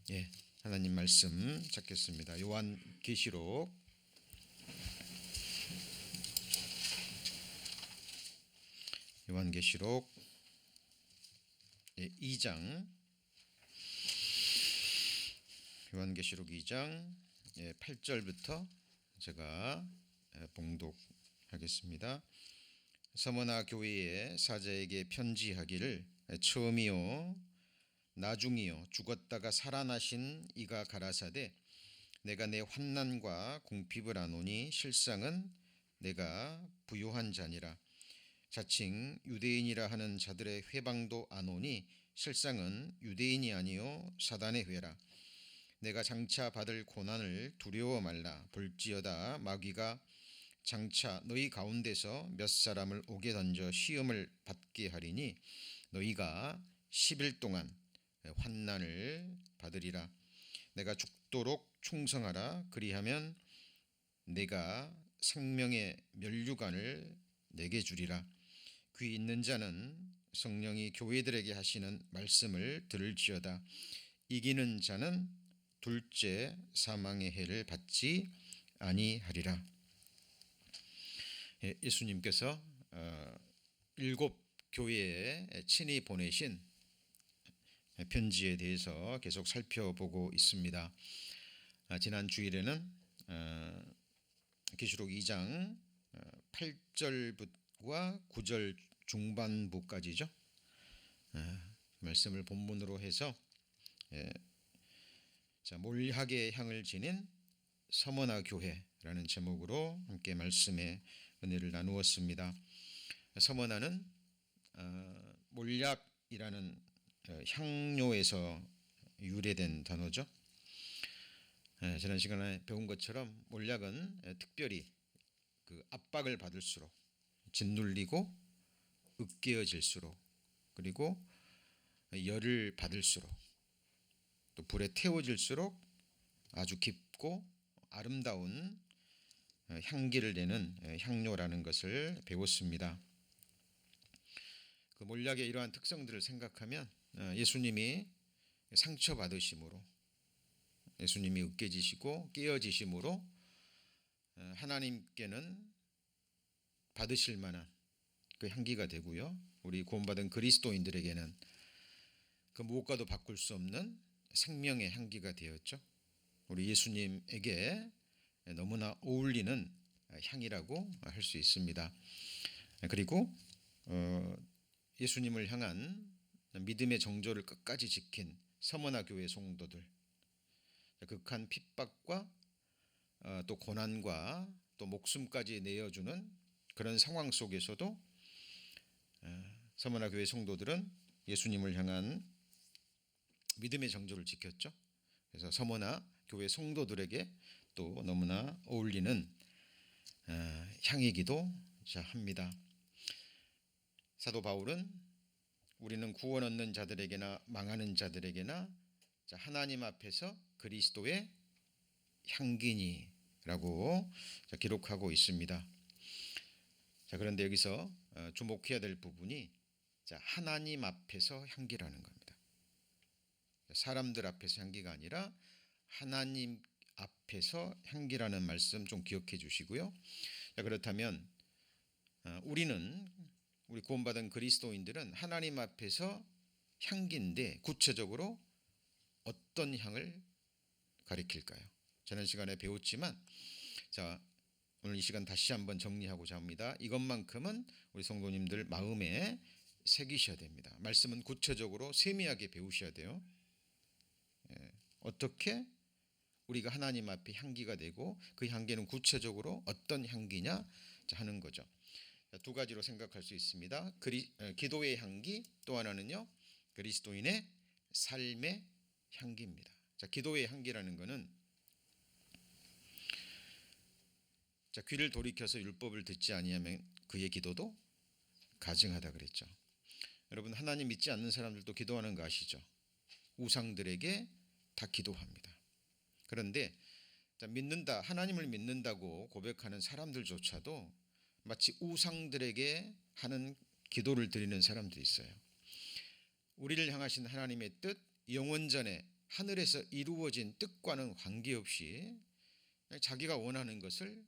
예, 하나님 말씀 찾겠습니다. 요한계시록 2장 요한계시록 2장 8절부터 제가 봉독하겠습니다. 서머나 교회의 사자에게 편지하기를 처음이요 나중이요 죽었다가 살아나신 이가 가라사대 내가 내 환난과 궁핍을 아노니 실상은 내가 부요한 자니라. 자칭 유대인이라 하는 자들의 회방도 아노니 실상은 유대인이 아니요 사단의 회라. 내가 장차 받을 고난을 두려워 말라. 볼지어다 마귀가 장차 너희 가운데서 몇 사람을 옥에 던져 시험을 받게 하리니 너희가 10일 동안 환난을 받으리라. 내가 죽도록 충성하라. 그리하면 내가 생명의 면류관을 내게 주리라. 귀 있는 자는 성령이 교회들에게 하시는 말씀을 들을지어다. 이기는 자는 둘째 사망의 해를 받지 아니하리라. 예수님께서 7 교회에 친히 보내신 편지에 대해서 계속 살펴보고 있습니다. 지난 주일에는 계시록 2장 8절과 9절 중반부까지죠. 말씀을 본문으로 해서 몰약의 향을 지닌 서머나 교회라는 제목으로 함께 말씀의 은혜를 나누었습니다. 서머나는 몰약이라는 향료에서 유래된 단어죠. 지난 시간에 배운 것처럼 몰약은 특별히 그 압박을 받을수록 짓눌리고 으깨어질수록 그리고 열을 받을수록 또 불에 태워질수록 아주 깊고 아름다운 향기를 내는 향료라는 것을 배웠습니다. 그 몰약의 이러한 특성들을 생각하면 예수님이 상처받으심으로 예수님이 으깨지시고 깨어지심으로 하나님께는 받으실 만한 그 향기가 되고요. 우리 구원받은 그리스도인들에게는 그 무엇과도 바꿀 수 없는 생명의 향기가 되었죠. 우리 예수님에게 너무나 어울리는 향이라고 할 수 있습니다. 그리고 예수님을 향한 믿음의 정조를 끝까지 지킨 서머나 교회 성도들, 극한 핍박과 또 고난과 또 목숨까지 내어주는 그런 상황 속에서도 서머나 교회 성도들은 예수님을 향한 믿음의 정조를 지켰죠. 그래서 서머나 교회 성도들에게 또 너무나 어울리는 향이기도 합니다. 사도 바울은 우리는 구원 얻는 자들에게나 망하는 자들에게나 하나님 앞에서 그리스도의 향기니라고 기록하고 있습니다. 그런데 여기서 주목해야 될 부분이 하나님 앞에서 향기라는 겁니다. 사람들 앞에서 향기가 아니라 하나님 앞에서 향기라는 말씀 좀 기억해 주시고요. 그렇다면 우리 구원받은 그리스도인들은 하나님 앞에서 향기인데 구체적으로 어떤 향을 가리킬까요? 지난 시간에 배웠지만 오늘 이 시간 다시 한번 정리하고자 합니다. 이것만큼은 우리 성도님들 마음에 새기셔야 됩니다. 말씀은 구체적으로 세미하게 배우셔야 돼요. 어떻게 우리가 하나님 앞에 향기가 되고 그 향기는 구체적으로 어떤 향기냐 하는 거죠. 두 가지로 생각할 수 있습니다. 기도의 향기, 또 하나는요 그리스도인의 삶의 향기입니다. 기도의 향기라는 것은 귀를 돌이켜서 율법을 듣지 아니하면 그의 기도도 가증하다 그랬죠. 여러분 하나님 믿지 않는 사람들도 기도하는 거 아시죠? 우상들에게 다 기도합니다. 그런데 하나님을 믿는다고 고백하는 사람들조차도 마치 우상들에게 하는 기도를 드리는 사람들이 있어요. 우리를 향하신 하나님의 뜻, 영원전에 하늘에서 이루어진 뜻과는 관계없이 그냥 자기가 원하는 것을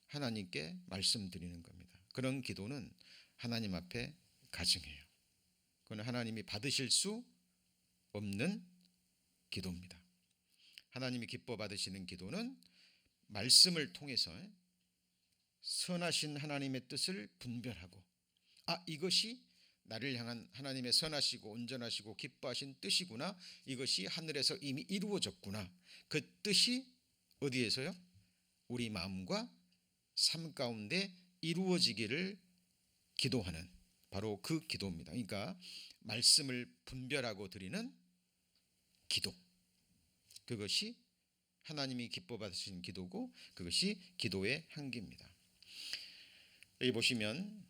하나님께 말씀드리는 겁니다. 그런 기도는 하나님 앞에 가증해요. 그건 하나님이 받으실 수 없는 기도입니다. 하나님이 기뻐 받으시는 기도는 말씀을 통해서 선하신 하나님의 뜻을 분별하고, 이것이 나를 향한 하나님의 선하시고 온전하시고 기뻐하신 뜻이구나, 이것이 하늘에서 이미 이루어졌구나, 그 뜻이 어디에서요? 우리 마음과 삶 가운데 이루어지기를 기도하는 바로 그 기도입니다. 그러니까 말씀을 분별하고 드리는 기도, 그것이 하나님이 기뻐 받으시는 기도고, 그것이 기도의 향기입니다. 여기 보시면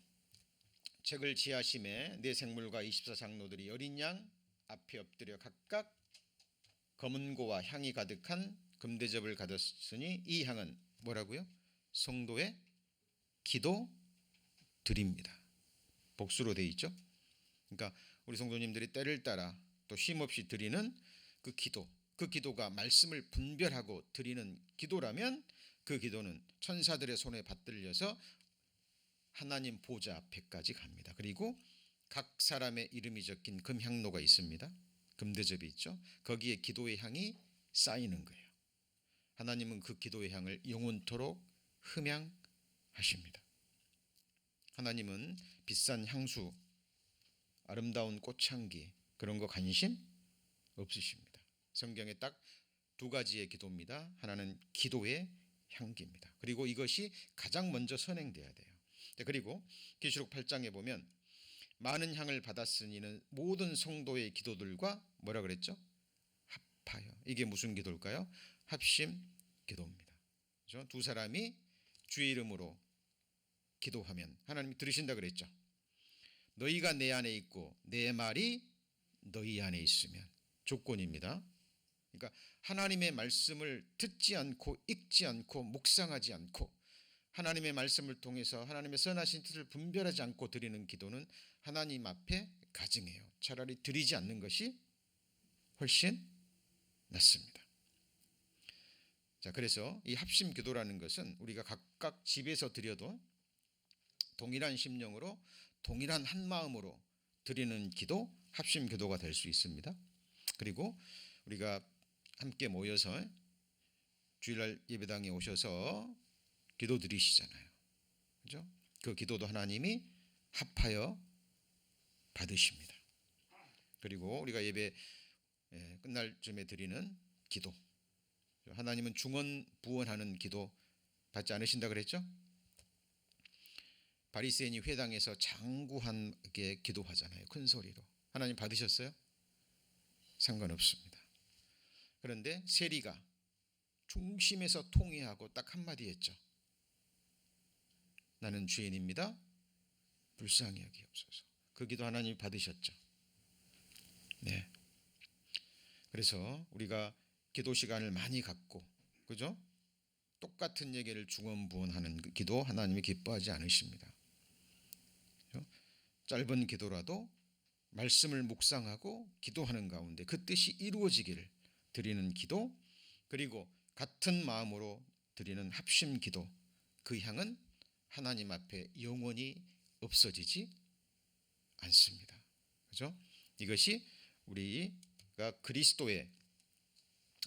책을 지하심에 네 생물과 24장로들이 어린 양 앞에 엎드려 각각 검은고와 향이 가득한 금대접을 가졌으니 이 향은 뭐라고요? 성도의 기도 드립니다. 복수로 되어 있죠. 그러니까 우리 성도님들이 때를 따라 또 쉼없이 드리는 그 기도, 그 기도가 말씀을 분별하고 드리는 기도라면 그 기도는 천사들의 손에 받들려서 하나님 보좌 앞에까지 갑니다. 그리고 각 사람의 이름이 적힌 금향로가 있습니다. 금대접이 있죠. 거기에 기도의 향이 쌓이는 거예요. 하나님은 그 기도의 향을 영원토록 흠양하십니다. 하나님은 비싼 향수, 아름다운 꽃향기 그런 거 관심 없으십니다. 성경에 딱 두 가지의 기도입니다. 하나는 기도의 향기입니다. 그리고 이것이 가장 먼저 선행돼야 돼요. 그리고 계시록 8장에 보면 많은 향을 받았으니는 모든 성도의 기도들과 뭐라 그랬죠? 합하여. 이게 무슨 기도일까요? 합심 기도입니다. 그렇죠? 두 사람이 주의 이름으로 기도하면 하나님이 들으신다 그랬죠. 너희가 내 안에 있고 내 말이 너희 안에 있으면, 조건입니다. 그러니까 하나님의 말씀을 듣지 않고 읽지 않고 묵상하지 않고 하나님의 말씀을 통해서 하나님의 선하신 뜻을 분별하지 않고 드리는 기도는 하나님 앞에 가증해요. 차라리 드리지 않는 것이 훨씬 낫습니다. 자, 그래서 이 합심 기도라는 것은 우리가 각각 집에서 드려도 동일한 심령으로 동일한 한 마음으로 드리는 기도, 합심 기도가 될 수 있습니다. 그리고 우리가 함께 모여서 주일날 예배당에 오셔서 기도 드리시잖아요. 그죠? 그 기도도 하나님이 합하여 받으십니다. 그리고 우리가 예배 끝날 쯤에 드리는 기도, 하나님은 중언부언하는 기도 받지 않으신다 그랬죠? 바리새인이 회당에서 장구하게 기도하잖아요. 큰 소리로. 하나님 받으셨어요? 상관없습니다. 그런데 세리가 중심에서 통회하고 딱 한마디 했죠. 나는 죄인입니다. 불쌍히 여기옵소서. 그 기도 하나님이 받으셨죠. 네. 그래서 우리가 기도 시간을 많이 갖고, 그죠? 똑같은 얘기를 중언부언하는 그 기도 하나님이 기뻐하지 않으십니다. 그죠? 짧은 기도라도 말씀을 묵상하고 기도하는 가운데 그 뜻이 이루어지기를 드리는 기도, 그리고 같은 마음으로 드리는 합심 기도, 그 향은 하나님 앞에 영원히 없어지지 않습니다. 그죠? 이것이 우리가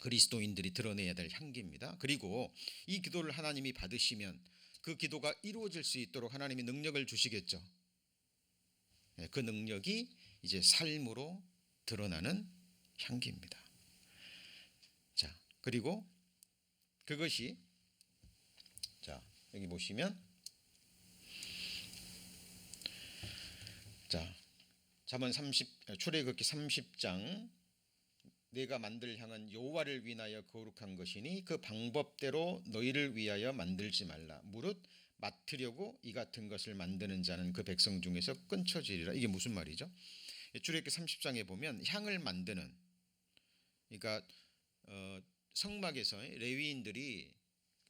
그리스도인들이 드러내야 될 향기입니다. 그리고 이 기도를 하나님이 받으시면 그 기도가 이루어질 수 있도록 하나님이 능력을 주시겠죠. 그 능력이 이제 삶으로 드러나는 향기입니다. 자, 그리고 그것이, 자, 여기 보시면, 자, 잠언 출애굽기 30장, 내가 만들 향은 여호와를 위하여 거룩한 것이니 그 방법대로 너희를 위하여 만들지 말라. 무릇 맡으려고 이 같은 것을 만드는 자는 그 백성 중에서 끊쳐지리라. 이게 무슨 말이죠? 출애굽기 30장에 보면 향을 만드는, 그러니까 성막에서 레위인들이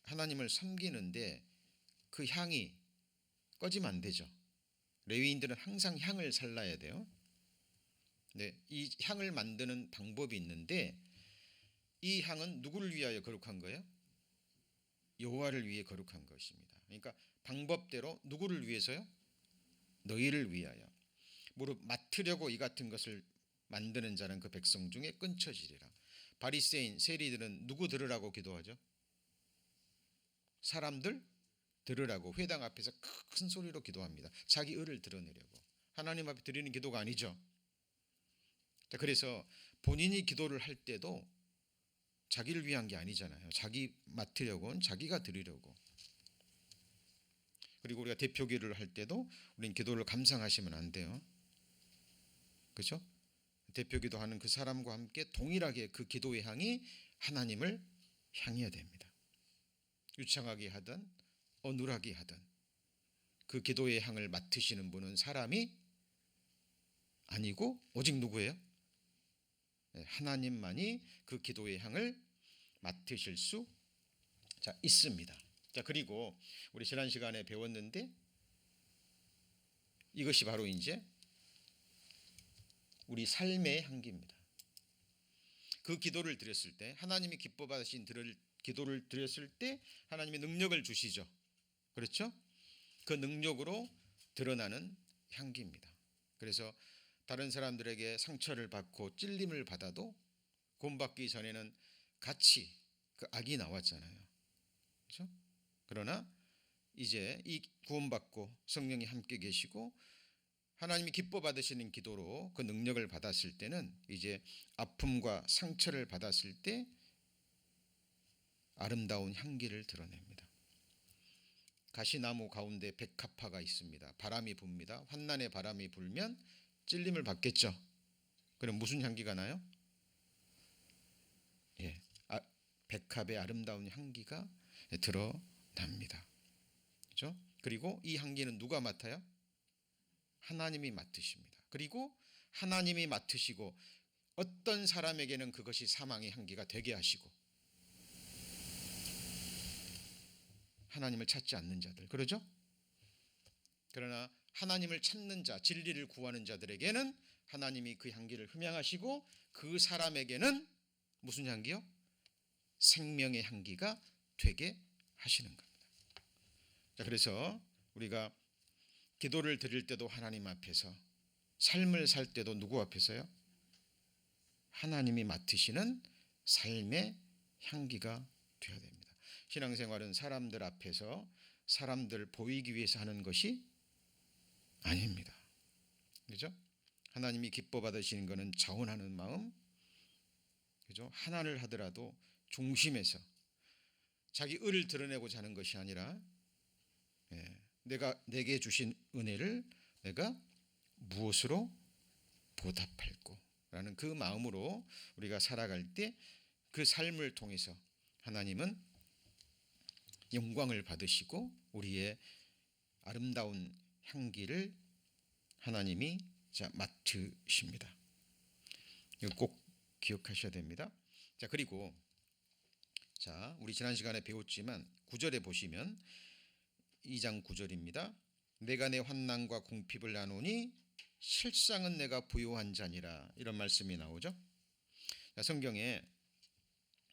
하나님을 섬기는데 그 향이 꺼지면 안 되죠. 레위인들은 항상 향을 살라야 돼요. 네, 이 향을 만드는 방법이 있는데 이 향은 누구를 위하여 거룩한 거예요? 여호와를 위해 거룩한 것입니다. 그러니까 방법대로 누구를 위해서요? 너희를 위하여. 무릇 맡으려고 이 같은 것을 만드는 자는 그 백성 중에 끊쳐지리라. 바리새인 세리들은 누구 들으라고 기도하죠? 사람들 들으라고 회당 앞에서 큰 소리로 기도합니다. 자기 의를 드러내려고. 하나님 앞에 드리는 기도가 아니죠. 자, 그래서 본인이 기도를 할 때도 자기를 위한 게 아니잖아요. 자기 맡으려고는 자기가 드리려고. 그리고 우리가 대표 기도를 할 때도 우리는 기도를 감상하시면 안 돼요. 그렇죠? 대표 기도하는 그 사람과 함께 동일하게 그 기도의 향이 하나님을 향해야 됩니다. 유창하게 하든 어눌하게 하든 그 기도의 향을 맡으시는 분은 사람이 아니고 오직 누구예요? 하나님만이 그 기도의 향을 맡으실 수 있습니다. 자, 그리고 우리 지난 시간에 배웠는데 이것이 바로 이제 우리 삶의 향기입니다. 그 기도를 드렸을 때 하나님이 기뻐 받으신 기도를 드렸을 때 하나님의 능력을 주시죠. 그렇죠? 그 능력으로 드러나는 향기입니다. 그래서 다른 사람들에게 상처를 받고 찔림을 받아도 구원받기 전에는 같이 그 악이 나왔잖아요. 그렇죠? 그러나 이제 이 구원받고 성령이 함께 계시고 하나님이 기뻐 받으시는 기도로 그 능력을 받았을 때는 이제 아픔과 상처를 받았을 때 아름다운 향기를 드러냅니다. 가시나무 가운데 백합화가 있습니다. 바람이 붑니다. 환난의 바람이 불면 찔림을 받겠죠. 그럼 무슨 향기가 나요? 백합의 아름다운 향기가 드러납니다. 그렇죠? 그리고 이 향기는 누가 맡아요? 하나님이 맡으십니다. 그리고 하나님이 맡으시고 어떤 사람에게는 그것이 사망의 향기가 되게 하시고 하나님을 찾지 않는 자들, 그러죠? 그러나 하나님을 찾는 자, 진리를 구하는 자들에게는 하나님이 그 향기를 흠양하시고 그 사람에게는 무슨 향기요? 생명의 향기가 되게 하시는 겁니다. 자, 그래서 우리가 기도를 드릴 때도 하나님 앞에서, 삶을 살 때도 누구 앞에서요? 하나님이 맡으시는 삶의 향기가 되어야 됩니다. 신앙생활은 사람들 앞에서 사람들 보이기 위해서 하는 것이 아닙니다. 그렇죠? 하나님이 기뻐 받으시는 것은 자원하는 마음, 그렇죠? 하나를 하더라도 중심에서 자기 의를 드러내고자 하는 것이 아니라 내게 주신 은혜를 내가 무엇으로 보답할꼬라는 그 마음으로 우리가 살아갈 때 그 삶을 통해서 하나님은 영광을 받으시고 우리의 아름다운 향기를 하나님이 맡으십니다. 이거 꼭 기억하셔야 됩니다. 자, 그리고 우리 지난 시간에 배웠지만 9절에 보시면 2장 9절입니다. 내가 내 환난과 궁핍을 나누니 실상은 내가 부요한 자니라, 이런 말씀이 나오죠. 성경에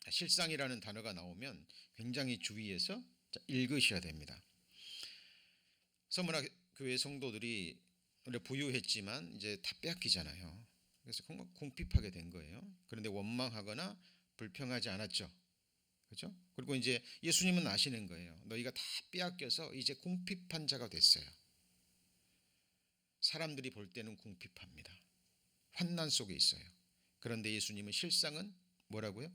실상이라는 단어가 나오면 굉장히 주의해서 읽으셔야 됩니다. 서문화 교회 성도들이 원래 부유했지만 이제 다 빼앗기잖아요. 그래서 궁핍하게 된 거예요. 그런데 원망하거나 불평하지 않았죠. 그렇죠? 그리고 이제 예수님은 아시는 거예요. 너희가 다 빼앗겨서 이제 궁핍한 자가 됐어요. 사람들이 볼 때는 궁핍합니다. 환난 속에 있어요. 그런데 예수님은 실상은 뭐라고요?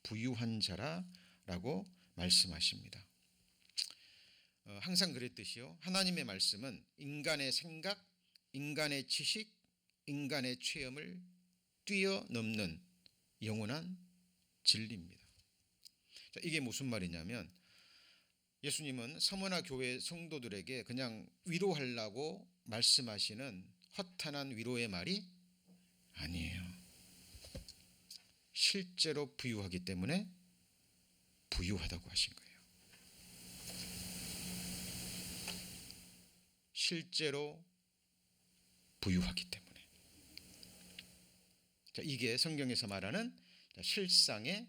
부유한 자라라고 말씀하십니다. 항상 그랬듯이요. 하나님의 말씀은 인간의 생각, 인간의 지식, 인간의 체험을 뛰어넘는 영원한 진리입니다. 이게 무슨 말이냐면 예수님은 서머나 교회 성도들에게 그냥 위로하려고 말씀하시는 허탄한 위로의 말이 아니에요. 실제로 부유하기 때문에 부유하다고 하신 거예요. 실제로 부유하기 때문에. 자, 이게 성경에서 말하는 실상의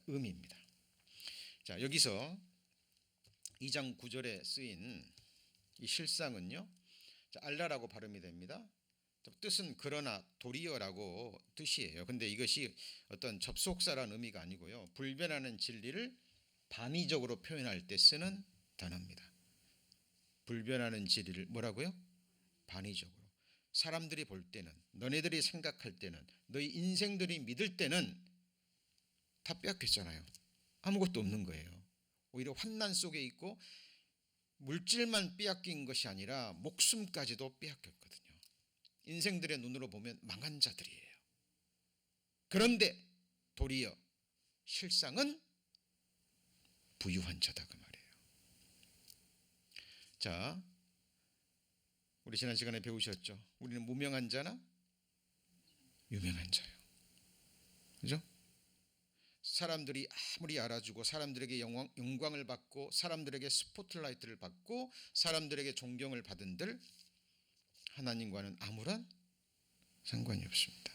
의미입니다. 자, 여기서 2장 9절에 쓰인 이 실상은요, 자, 알라라고 발음이 됩니다. 뜻은 그러나 도리어라고 뜻이에요. 근데 이것이 어떤 접속사라는 의미가 아니고요, 불변하는 진리를 반의적으로 표현할 때 쓰는 단어입니다. 불변하는 진리를 뭐라고요? 반의적으로. 사람들이 볼 때는, 너네들이 생각할 때는, 너희 인생들이 믿을 때는 다 빼앗겼잖아요. 아무것도 없는 거예요. 오히려 환난 속에 있고 물질만 빼앗긴 것이 아니라 목숨까지도 빼앗겼거든요. 인생들의 눈으로 보면 망한 자들이에요. 그런데 도리어 실상은 부유한 자다, 그 말이에요. 자, 우리 지난 시간에 배우셨죠? 우리는 무명한 자나 유명한 자예요. 그죠? 사람들이 아무리 알아주고 사람들에게 영광을 받고 사람들에게 스포트라이트를 받고 사람들에게 존경을 받은들 하나님과는 아무런 상관이 없습니다.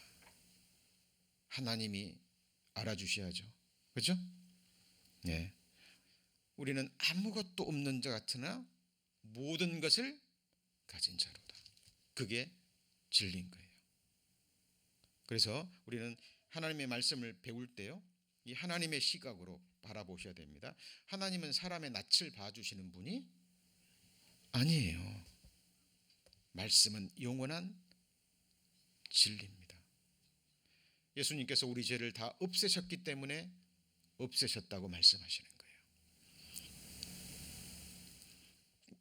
하나님이 알아주셔야죠. 그렇죠? 네. 우리는 아무것도 없는 자 같으나 모든 것을 가진 자로다. 그게 진리인 거예요. 그래서 우리는 하나님의 말씀을 배울 때요, 이 하나님의 시각으로 바라보셔야 됩니다. 하나님은 사람의 낯을 봐주시는 분이 아니에요. 말씀은 영원한 진리입니다. 예수님께서 우리 죄를 다 없애셨기 때문에 없애셨다고 말씀하시는 거예요.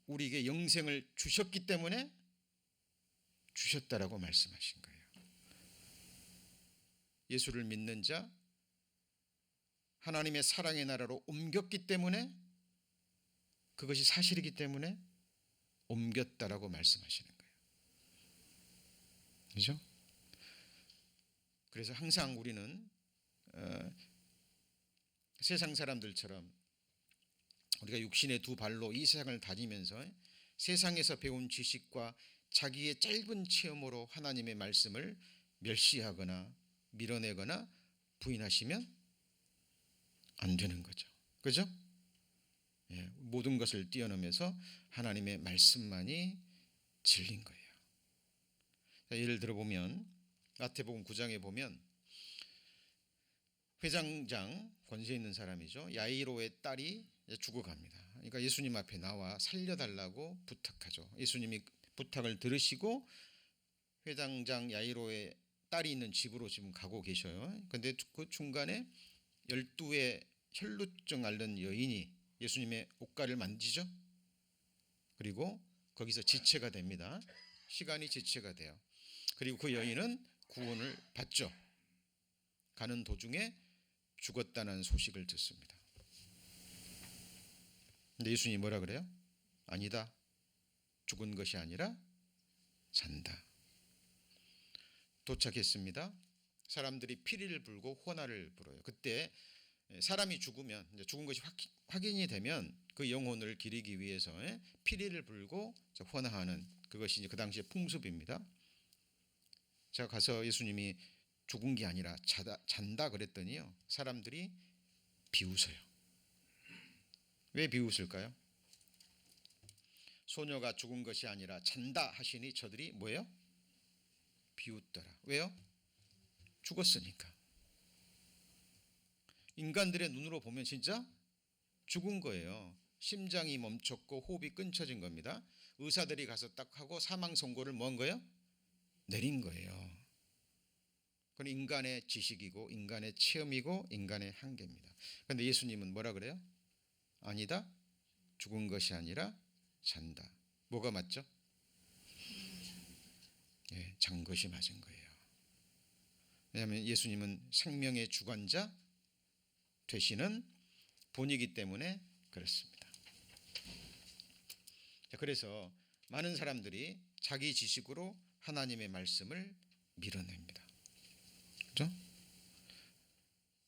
우리에게 영생을 주셨기 때문에 주셨다라고 말씀하신 거예요. 예수를 믿는 자, 하나님의 사랑의 나라로 옮겼기 때문에, 그것이 사실이기 때문에 옮겼다라고 말씀하시는 거예요. 그렇죠? 그래서 항상 우리는 세상 사람들처럼 우리가 육신의 두 발로 이 세상을 다니면서 세상에서 배운 지식과 자기의 짧은 체험으로 하나님의 말씀을 멸시하거나 밀어내거나 부인하시면 안 되는 거죠. 그죠? 예, 모든 것을 뛰어넘어서 하나님의 말씀만이 진리인 거예요. 자, 예를 들어 보면 마태복음 9장에 보면 회장장, 권세 있는 사람이죠, 야이로의 딸이 죽어갑니다. 그러니까 예수님 앞에 나와 살려달라고 부탁하죠. 예수님이 부탁을 들으시고 회장장 야이로의 딸이 있는 집으로 지금 가고 계셔요. 그런데 그 중간에 12의 혈루증 앓는 여인이 예수님의 옷가를 만지죠. 그리고 거기서 지체가 됩니다. 시간이 지체가 돼요. 그리고 그 여인은 구원을 받죠. 가는 도중에 죽었다는 소식을 듣습니다. 근데 예수님이 뭐라 그래요? 아니다. 죽은 것이 아니라 잔다. 도착했습니다. 사람들이 피리를 불고 호나를 불어요. 그때 사람이 죽으면, 이제 죽은 것이 확인이 되면 그 영혼을 기리기 위해서 피리를 불고 호나하는, 그것이 이제 그 당시의 풍습입니다. 제가 가서 예수님이 죽은 게 아니라 잔다 그랬더니요, 사람들이 비웃어요. 왜 비웃을까요? 소녀가 죽은 것이 아니라 잔다 하시니 저들이 뭐예요? 비웃더라. 왜요? 죽었으니까. 인간들의 눈으로 보면 진짜 죽은 거예요. 심장이 멈췄고 호흡이 끊쳐진 겁니다. 의사들이 가서 딱 하고 사망 선고를 뭐 한 거예요? 내린 거예요. 그건 인간의 지식이고 인간의 체험이고 인간의 한계입니다. 그런데 예수님은 뭐라 그래요? 아니다. 죽은 것이 아니라 잔다. 뭐가 맞죠? 예, 잔 것이 맞은 거예요. 왜냐하면 예수님은 생명의 주관자 되시는 분이기 때문에 그렇습니다. 자, 그래서 많은 사람들이 자기 지식으로 하나님의 말씀을 밀어냅니다. 그렇죠?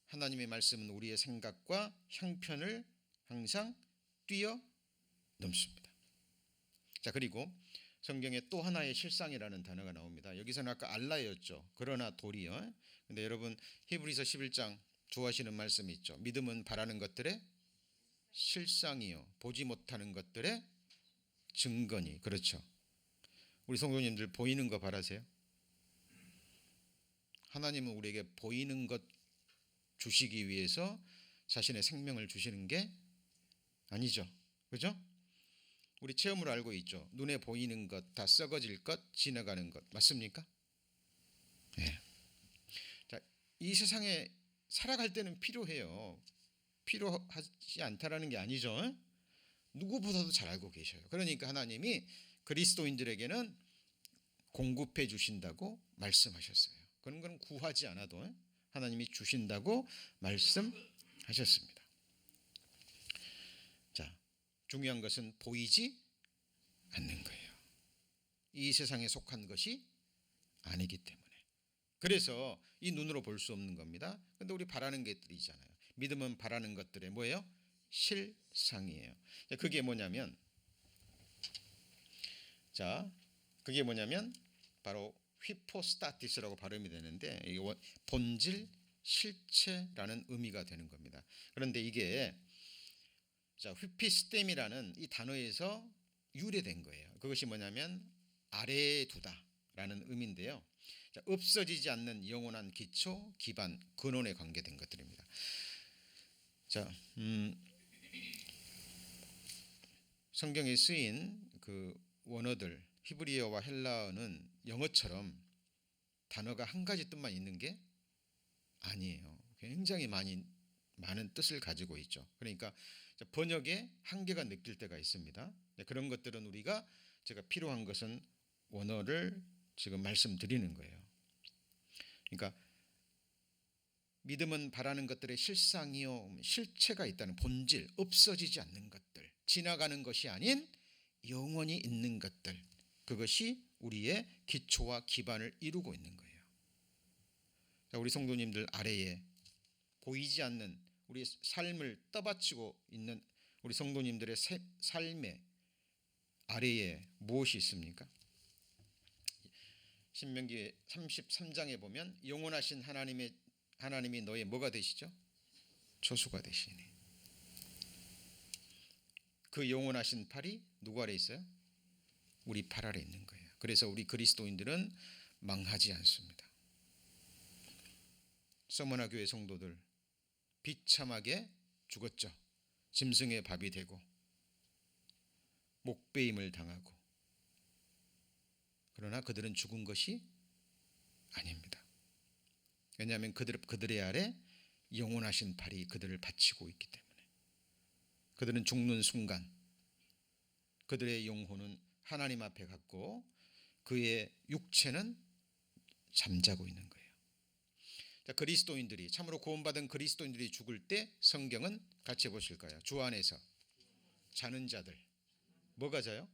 하나님의 말씀은 우리의 생각과 형편을 항상 뛰어넘습니다. 자, 그리고 성경에 또 하나의 실상이라는 단어가 나옵니다. 여기서는 아까 알라였죠. 그러나 도리어. 근데 여러분 히브리서 11장 좋아하시는 말씀이 있죠. 믿음은 바라는 것들의 실상이요 보지 못하는 것들의 증거니. 그렇죠. 우리 성도님들 보이는 거 바라세요? 하나님은 우리에게 보이는 것 주시기 위해서 자신의 생명을 주시는 게 아니죠. 그죠? 우리 체험으로 알고 있죠. 눈에 보이는 것, 다 썩어질 것, 지나가는 것. 맞습니까? 네. 자, 이 세상에 살아갈 때는 필요해요. 필요하지 않다라는 게 아니죠. 누구보다도 잘 알고 계셔요. 그러니까 하나님이 그리스도인들에게는 공급해 주신다고 말씀하셨어요. 그런 건 구하지 않아도 하나님이 주신다고 말씀하셨습니다. 자, 중요한 것은 보이지 않는 거예요. 이 세상에 속한 것이 아니기 때문에. 그래서 이 눈으로 볼 수 없는 겁니다. 그런데 우리 바라는 것들이 있잖아요. 믿음은 바라는 것들의 뭐예요? 실상이에요. 그게 뭐냐면, 자, 그게 뭐냐면 바로 휘포스타티스라고 발음이 되는데 이게 본질, 실체라는 의미가 되는 겁니다. 그런데 이게 자, 휘피스템이라는 이 단어에서 유래된 거예요. 그것이 뭐냐면 아래에 두다라는 의미인데요. 자, 없어지지 않는 영원한 기초, 기반, 근원에 관계된 것들입니다. 자, 성경에 쓰인 그 원어들 히브리어와 헬라어는 영어처럼 단어가 한 가지 뜻만 있는 게 아니에요. 굉장히 많은 뜻을 가지고 있죠. 그러니까 번역에 한계가 느낄 때가 있습니다. 그런 것들은 우리가 제가 필요한 것은 원어를 지금 말씀드리는 거예요. 그러니까 믿음은 바라는 것들의 실상이요 실체가 있다는 본질, 없어지지 않는 것들, 지나가는 것이 아닌 영원히 있는 것들, 그것이 우리의 기초와 기반을 이루고 있는 거예요. 자, 우리 성도님들 아래에 보이지 않는 우리 삶을 떠받치고 있는 우리 성도님들의 삶의 아래에 무엇이 있습니까? 신명기 33장에 보면 영원하신 하나님이 너의 뭐가 되시죠? 조수가 되시니. 그 영원하신 팔이 누구 아래 있어요? 우리 팔 아래 있는 거예요. 그래서 우리 그리스도인들은 망하지 않습니다. 서머나 교회 성도들 비참하게 죽었죠. 짐승의 밥이 되고 목베임을 당하고. 그러나 그들은 죽은 것이 아닙니다. 왜냐하면 그들의 아래 영원하신 팔이 그들을 받치고 있기 때문에. 그들은 죽는 순간 그들의 영혼은 하나님 앞에 갔고 그의 육체는 잠자고 있는 거예요. 자, 그리스도인들이 참으로 구원받은 그리스도인들이 죽을 때 성경은 같이 보실까요? 주 안에서 자는 자들 뭐가 자요?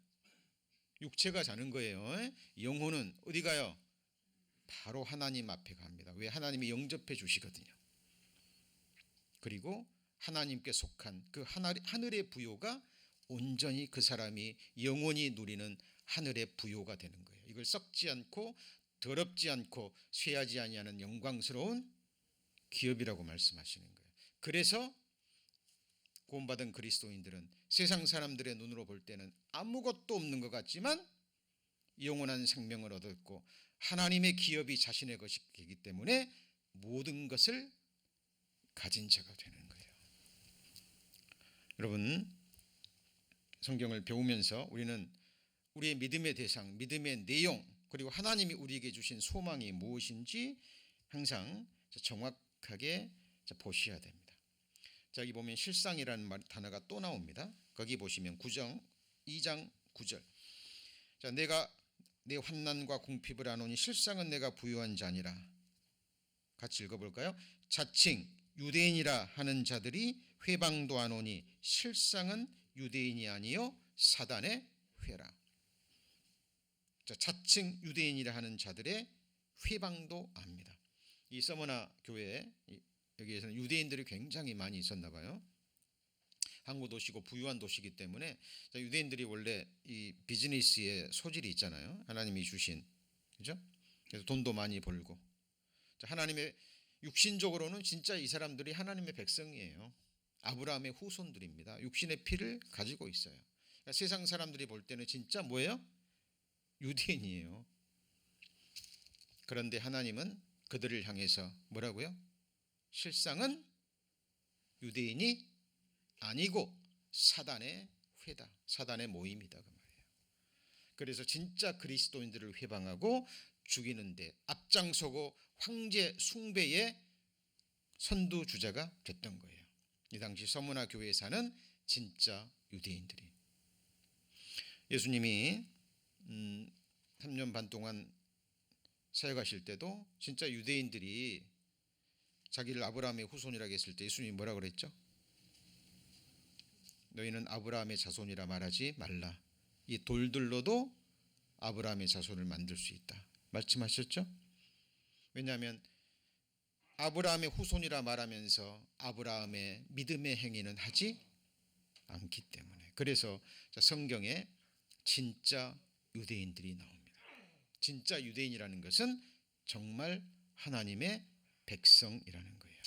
육체가 자는 거예요. 영혼은 어디 가요? 바로 하나님 앞에 갑니다. 왜? 하나님이 영접해 주시거든요. 그리고 하나님께 속한 그 하늘의 부요가 온전히 그 사람이 영원히 누리는 하늘의 부요가 되는 거예요. 이걸 썩지 않고 더럽지 않고 쇠하지 아니하는 영광스러운 기업이라고 말씀하시는 거예요. 그래서 구원받은 그리스도인들은 세상 사람들의 눈으로 볼 때는 아무것도 없는 것 같지만 영원한 생명을 얻었고 하나님의 기업이 자신의 것이기 때문에 모든 것을 가진 자가 되는 거예요. 여러분, 성경을 배우면서 우리는 우리의 믿음의 대상, 믿음의 내용, 그리고 하나님이 우리에게 주신 소망이 무엇인지 항상 정확하게 보셔야 됩니다. 자, 여기 보면 실상이라는 단어가 또 나옵니다. 거기 보시면 2장 9절. 자, 내가 내 환난과 궁핍을 안오니 실상은 내가 부유한 자니라. 같이 읽어볼까요? 자칭 유대인이라 하는 자들이 회방도 안오니 실상은 유대인이 아니요 사단의 회라. 자, 자칭 유대인이라 하는 자들의 회방도 압니다. 이 서머나 교회에 여기에서는 유대인들이 굉장히 많이 있었나 봐요. 항구 도시고 부유한 도시이기 때문에 유대인들이 원래 이 비즈니스에 소질이 있잖아요. 하나님이 주신, 그죠? 그래서 돈도 많이 벌고, 하나님의 육신적으로는 진짜 이 사람들이 하나님의 백성이에요. 아브라함의 후손들입니다. 육신의 피를 가지고 있어요. 그러니까 세상 사람들이 볼 때는 진짜 뭐예요? 유대인이에요. 그런데 하나님은 그들을 향해서 뭐라고요? 실상은 유대인이 아니고 사단의 회다, 사단의 모임이다 그 말이에요. 그래서 진짜 그리스도인들을 회방하고 죽이는데 앞장서고 황제 숭배의 선두주자가 됐던 거예요. 이 당시 서문화 교회에 사는 진짜 유대인들이. 예수님이 3년 반 동안 사역하실 때도 진짜 유대인들이 자기를 아브라함의 후손이라고 했을 때 예수님이 뭐라 그랬죠? 너희는 아브라함의 자손이라 말하지 말라. 이 돌들로도 아브라함의 자손을 만들 수 있다 말씀하셨죠? 왜냐하면 아브라함의 후손이라 말하면서 아브라함의 믿음의 행위는 하지 않기 때문에. 그래서 성경에 진짜 유대인들이 나옵니다. 진짜 유대인이라는 것은 정말 하나님의 백성이라는 거예요.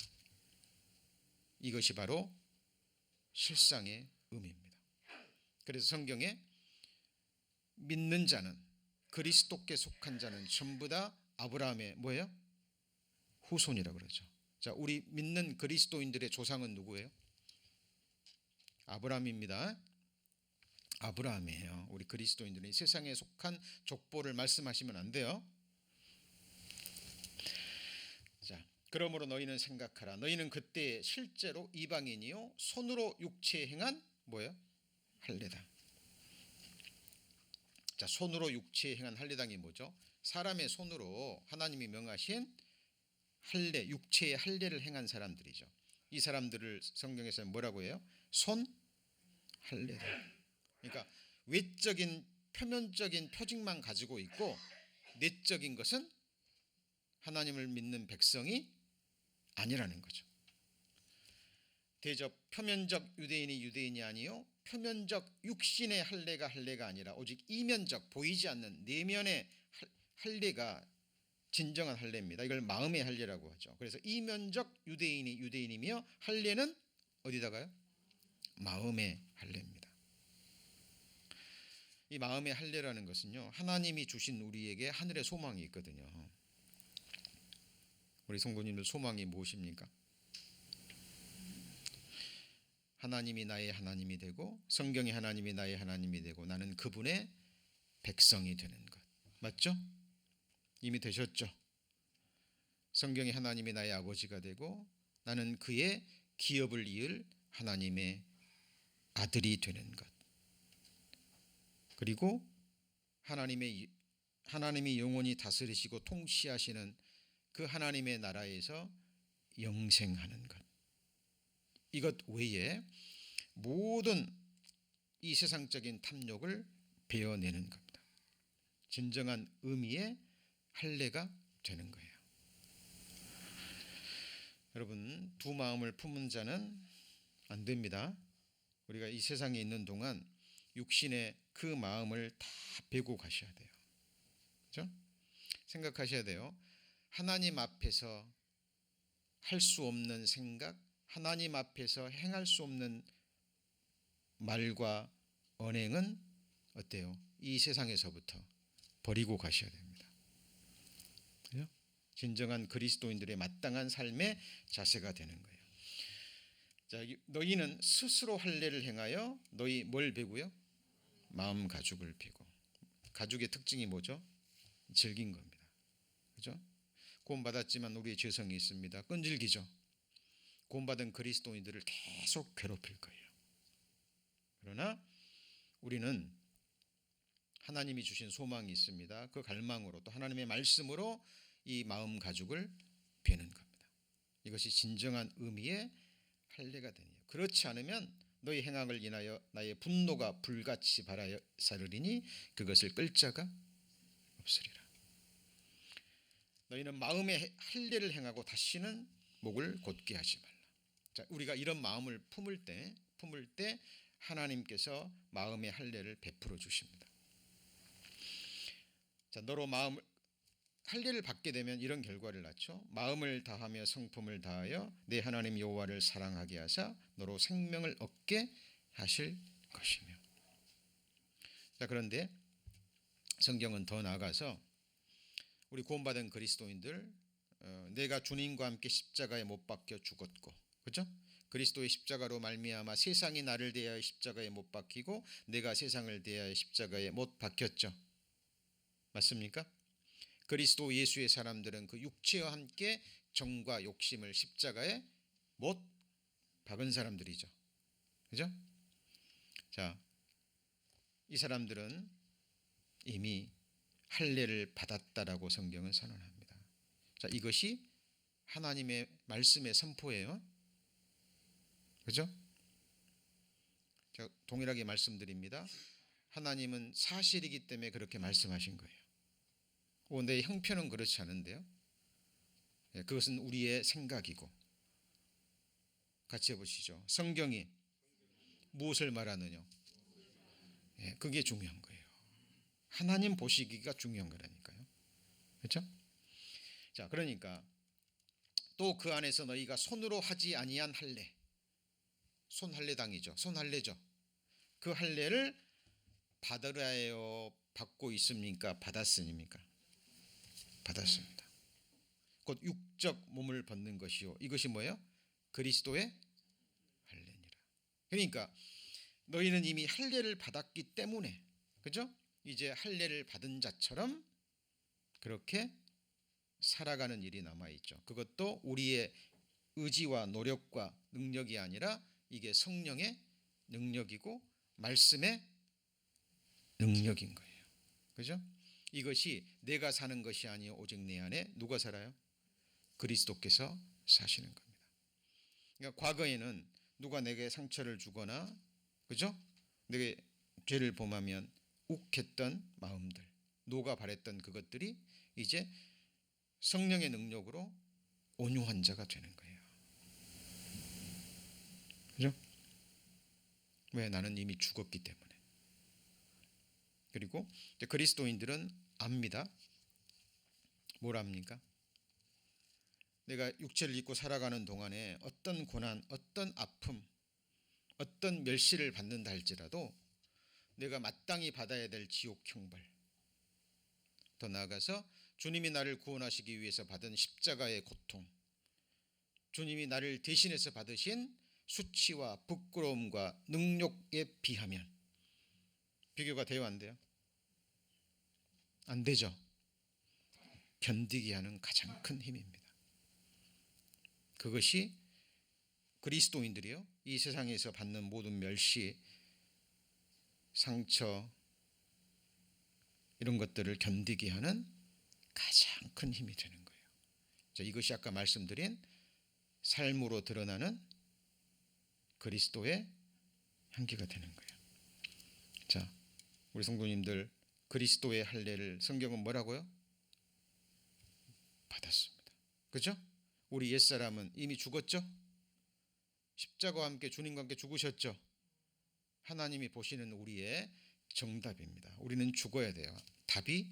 이것이 바로 실상의 의미입니다. 그래서 성경에 믿는 자는, 그리스도께 속한 자는 전부 다 아브라함의 뭐예요? 후손이라고 그러죠. 자, 우리 믿는 그리스도인들의 조상은 누구예요? 아브라함입니다. 아브라함이에요. 우리 그리스도인들이 세상에 속한 족보를 말씀하시면 안 돼요. 자, 그러므로 너희는 생각하라. 너희는 그때 실제로 이방인이요 손으로 육체에 행한 뭐예요? 할례다. 자, 손으로 육체에 행한 할례당이 뭐죠? 사람의 손으로 하나님이 명하신 할례, 육체의 할례를 행한 사람들이죠. 이 사람들을 성경에서는 뭐라고 해요? 손 할례다. 그러니까 외적인 표면적인 표징만 가지고 있고 내적인 것은 하나님을 믿는 백성이 아니라는 거죠. 대접 표면적 유대인이 유대인이 아니요 표면적 육신의 할례가 할례가 아니라 오직 이면적 보이지 않는 내면의 할례가 진정한 할례입니다. 이걸 마음의 할례라고 하죠. 그래서 이면적 유대인이 유대인이며 할례는 어디다가요? 마음의 할례입니다. 이 마음의 할례라는 것은요, 하나님이 주신 우리에게 하늘의 소망이 있거든요. 우리 성도님들 소망이 무엇입니까? 하나님이 나의 하나님이 되고 성경이 하나님이 나의 하나님이 되고 나는 그분의 백성이 되는 것. 맞죠? 이미 되셨죠? 성경이 하나님이 나의 아버지가 되고 나는 그의 기업을 이을 하나님의 아들이 되는 것. 그리고 하나님이 영원히 다스리시고 통치하시는 그 하나님의 나라에서 영생하는 것. 이것 외에 모든 이 세상적인 탐욕을 베어내는 겁니다. 진정한 의미의 할례가 되는 거예요. 여러분, 두 마음을 품은 자는 안 됩니다. 우리가 이 세상에 있는 동안 육신의 그 마음을 다 베고 가셔야 돼요. 그렇죠? 생각하셔야 돼요. 하나님 앞에서 할 수 없는 생각, 하나님 앞에서 행할 수 없는 말과 언행은 어때요? 이 세상에서부터 버리고 가셔야 됩니다. 그렇죠? 진정한 그리스도인들의 마땅한 삶의 자세가 되는 거예요. 자, 너희는 스스로 할례를 행하여 너희 뭘 베고요? 마음 가죽을 베고. 가죽의 특징이 뭐죠? 질긴 겁니다. 그렇죠? 구원받았지만 우리의 죄성이 있습니다. 끈질기죠. 구원받은 그리스도인들을 계속 괴롭힐 거예요. 그러나 우리는 하나님이 주신 소망이 있습니다. 그 갈망으로 또 하나님의 말씀으로 이 마음 가죽을 베는 겁니다. 이것이 진정한 의미의 할례가 되니요. 그렇지 않으면 너희 행악을 인하여 나의 분노가 불같이 발하사르리니 그것을 끌 자가 없으리라. 너희는 마음의 할례를 행하고 다시는 목을 곧게 하지 말라. 자, 우리가 이런 마음을 품을 때 품을 때 하나님께서 마음의 할례를 베풀어 주십니다. 자, 너로 마음을 할례를 받게 되면 이런 결과를 낳죠. 마음을 다하며 성품을 다하여 내 하나님 여호와를 사랑하게 하사 너로 생명을 얻게 하실 것이며. 자, 그런데 성경은 더 나아가서 우리 구원받은 그리스도인들, 내가 주님과 함께 십자가에 못 박혀 죽었고, 그렇죠? 그리스도의 십자가로 말미암아 세상이 나를 대하여 십자가에 못 박히고 내가 세상을 대하여 십자가에 못 박혔죠. 맞습니까? 그리스도 예수의 사람들은 그 육체와 함께 정과 욕심을 십자가에 못 박은 사람들이죠. 그죠? 자, 이 사람들은 이미 할례를 받았다라고 성경은 선언합니다. 자, 이것이 하나님의 말씀의 선포예요. 그죠? 제가 동일하게 말씀드립니다. 하나님은 사실이기 때문에 그렇게 말씀하신 거예요. 내 형편은 그렇지 않은데요. 그것은 우리의 생각이고. 같이 해보시죠. 성경이 무엇을 말하느냐? 그게 중요한 거예요. 하나님 보시기가 중요한 거라니까요. 그렇죠? 자, 그러니까 또 그 안에서 너희가 손으로 하지 아니한 할례, 손할례당이죠. 손할례죠. 그 할례를 받으라요, 받고 있습니까? 받았습니까? 받았습니다. 곧 육적 몸을 벗는 것이요. 이것이 뭐예요? 그리스도의 할례니라. 그러니까 너희는 이미 할례를 받았기 때문에, 그죠? 이제 할례를 받은 자처럼 그렇게 살아가는 일이 남아있죠. 그것도 우리의 의지와 노력과 능력이 아니라 이게 성령의 능력이고 말씀의 능력인 거예요. 그죠? 이것이 내가 사는 것이 아니요 오직 내 안에 누가 살아요? 그리스도께서 사시는 겁니다. 그러니까 과거에는 누가 내게 상처를 주거나, 그죠? 내게 죄를 범하면 욱했던 마음들, 노가 바랬던 그것들이 이제 성령의 능력으로 온유한 자가 되는 거예요. 그죠? 왜? 나는 이미 죽었기 때문에. 그리고 그리스도인들은 압니다. 뭘 압니까? 내가 육체를 입고 살아가는 동안에 어떤 고난, 어떤 아픔, 어떤 멸시를 받는다 할지라도 내가 마땅히 받아야 될 지옥 형벌, 더 나아가서 주님이 나를 구원하시기 위해서 받은 십자가의 고통, 주님이 나를 대신해서 받으신 수치와 부끄러움과 능욕에 비하면 비교가 돼요, 안 돼요? 안 되죠. 견디게 하는 가장 큰 힘입니다. 그것이 그리스도인들이요, 이 세상에서 받는 모든 멸시, 상처, 이런 것들을 견디게 하는 가장 큰 힘이 되는 거예요. 자, 이것이 아까 말씀드린 삶으로 드러나는 그리스도의 향기가 되는 거예요. 자, 우리 성도님들, 그리스도의 할례를 성경은 뭐라고요? 받았습니다. 그죠? 우리 옛사람은 이미 죽었죠? 십자가와 함께 주님과 함께 죽으셨죠? 하나님이 보시는 우리의 정답입니다. 우리는 죽어야 돼요. 답이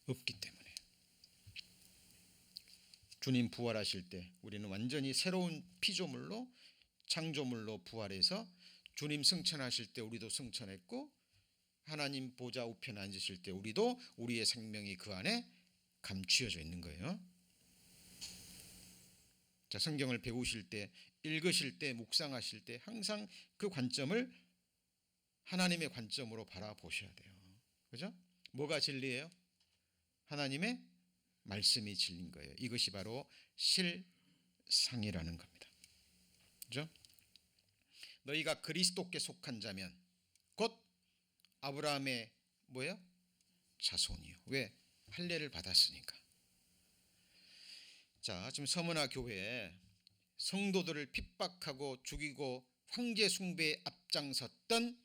없기 때문에. 주님 부활하실 때 우리는 완전히 새로운 피조물로, 창조물로 부활해서 주님 승천하실 때 우리도 승천했고, 하나님 보좌 우편에 앉으실 때 우리도 우리의 생명이 그 안에 감추어져 있는 거예요. 자, 성경을 배우실 때, 읽으실 때, 묵상하실 때 항상 그 관점을 하나님의 관점으로 바라보셔야 돼요. 그죠? 뭐가 진리예요? 하나님의 말씀이 진리인 거예요. 이것이 바로 실상이라는 겁니다. 그죠? 너희가 그리스도께 속한 자면 곧 아브라함의 뭐예요? 자손이요. 왜? 할례를 받았으니까. 자, 지금 서문화 교회에 성도들을 핍박하고 죽이고 황제 숭배에 앞장섰던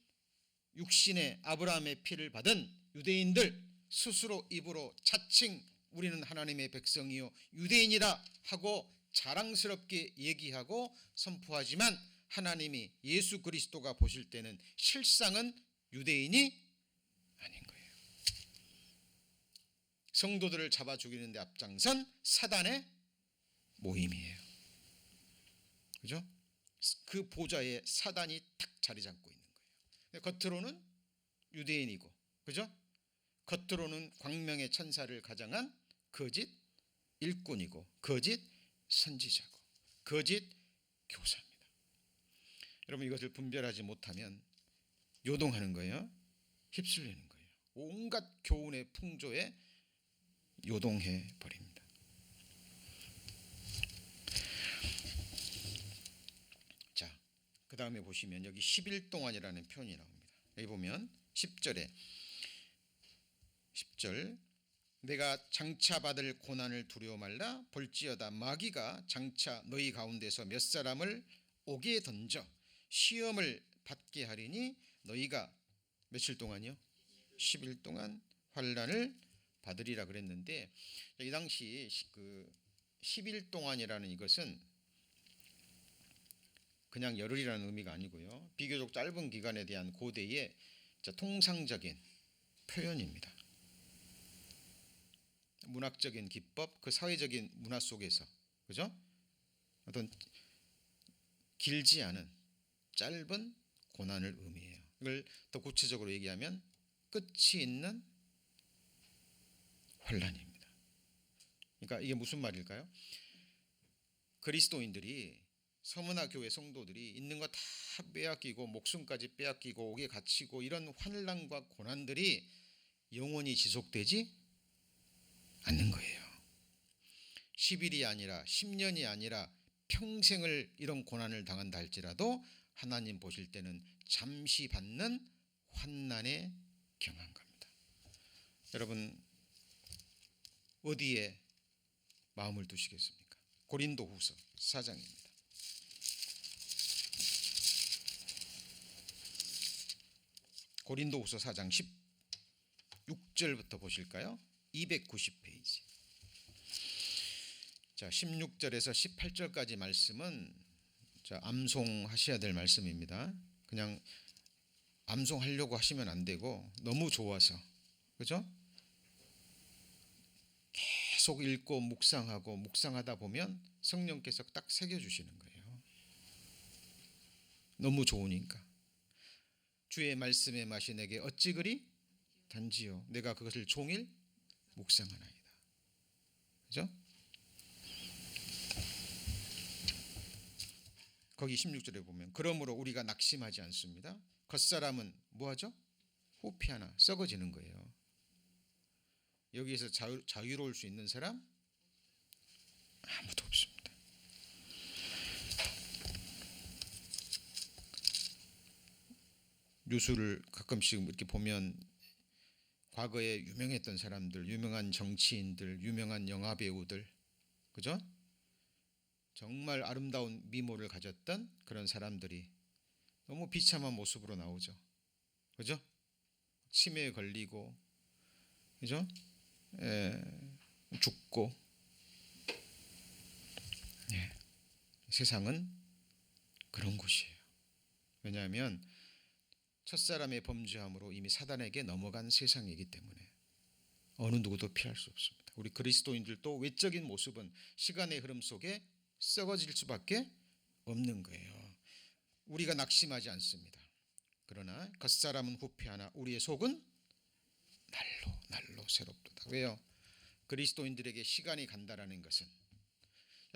육신의 아브라함의 피를 받은 유대인들 스스로 입으로 자칭 우리는 하나님의 백성이요 유대인이라 하고 자랑스럽게 얘기하고 선포하지만 하나님이 예수 그리스도가 보실 때는 실상은 유대인이 아닌 거예요. 성도들을 잡아 죽이는 데 앞장선 사단의 모임이에요. 그죠? 그 보좌에 사단이 탁 자리 잡고 있는 거예요. 겉으로는 유대인이고, 그죠? 겉으로는 광명의 천사를 가장한 거짓 일꾼이고, 거짓 선지자고, 거짓 교사입니다. 여러분, 이것을 분별하지 못하면 요동하는 거예요. 휩쓸리는 거예요. 온갖 교훈의 풍조에 요동해 버립니다. 자, 그 다음에 보시면 여기 10일 동안이라는 표현이 나옵니다. 여기 보면 10절 내가 장차 받을 고난을 두려워 말라. 볼지어다 마귀가 장차 너희 가운데서 몇 사람을 옥에 던져 시험을 받게 하리니 너희가 며칠 동안이요? 10일 동안 환난을 받으리라 그랬는데, 이 당시 그 10일 동안이라는 이것은 그냥 열흘이라는 의미가 아니고요, 비교적 짧은 기간에 대한 고대의 통상적인 표현입니다. 문학적인 기법, 그 사회적인 문화 속에서, 그죠? 어떤 길지 않은 짧은 고난을 의미해요. 이걸 더 구체적으로 얘기하면 끝이 있는 환난입니다. 그러니까 이게 무슨 말일까요? 그리스도인들이, 서문화 교회 성도들이 있는 거 다 빼앗기고 목숨까지 빼앗기고 옥에 갇히고 이런 환난과 고난들이 영원히 지속되지 않는 거예요. 10일이 아니라 10년이 아니라 평생을 이런 고난을 당한다 할지라도 하나님 보실 때는 잠시 받는 환난에 경한 겁니다. 여러분, 어디에 마음을 두시겠습니까? 고린도후서 4장입니다. 고린도후서 4장 16절부터 보실까요? 290페이지. 자, 16절에서 18절까지 말씀은 암송하셔야 될 말씀입니다. 그냥 암송하려고 하시면 안 되고, 너무 좋아서, 그죠? 계속 읽고 묵상하고 묵상하다 보면 성령께서 딱 새겨주시는 거예요. 너무 좋으니까. 주의 말씀의 맛이 내게 어찌 그리 단지요, 내가 그것을 종일 묵상하나이다. 그죠? 거기 16절에 보면 그러므로 우리가 낙심하지 않습니다. 겉사람은 뭐하죠? 후피하나 썩어지는 거예요. 여기에서 자유로울 수 있는 사람 아무도 없습니다. 뉴스를 가끔씩 이렇게 보면 과거에 유명했던 사람들, 유명한 정치인들, 유명한 영화배우들, 그죠? 정말 아름다운 미모를 가졌던 그런 사람들이 너무 비참한 모습으로 나오죠. 그죠? 치매에 걸리고, 그죠? 죽고. 세상은 그런 곳이에요. 왜냐하면 첫사람의 범죄함으로 이미 사단에게 넘어간 세상이기 때문에 어느 누구도 피할 수 없습니다. 우리 그리스도인들도 외적인 모습은 시간의 흐름 속에 썩어질 수밖에 없는 거예요. 우리가 낙심하지 않습니다. 그러나 겉사람은 후피하나 우리의 속은 날로 새롭도다. 왜요? 그리스도인들에게 시간이 간다라는 것은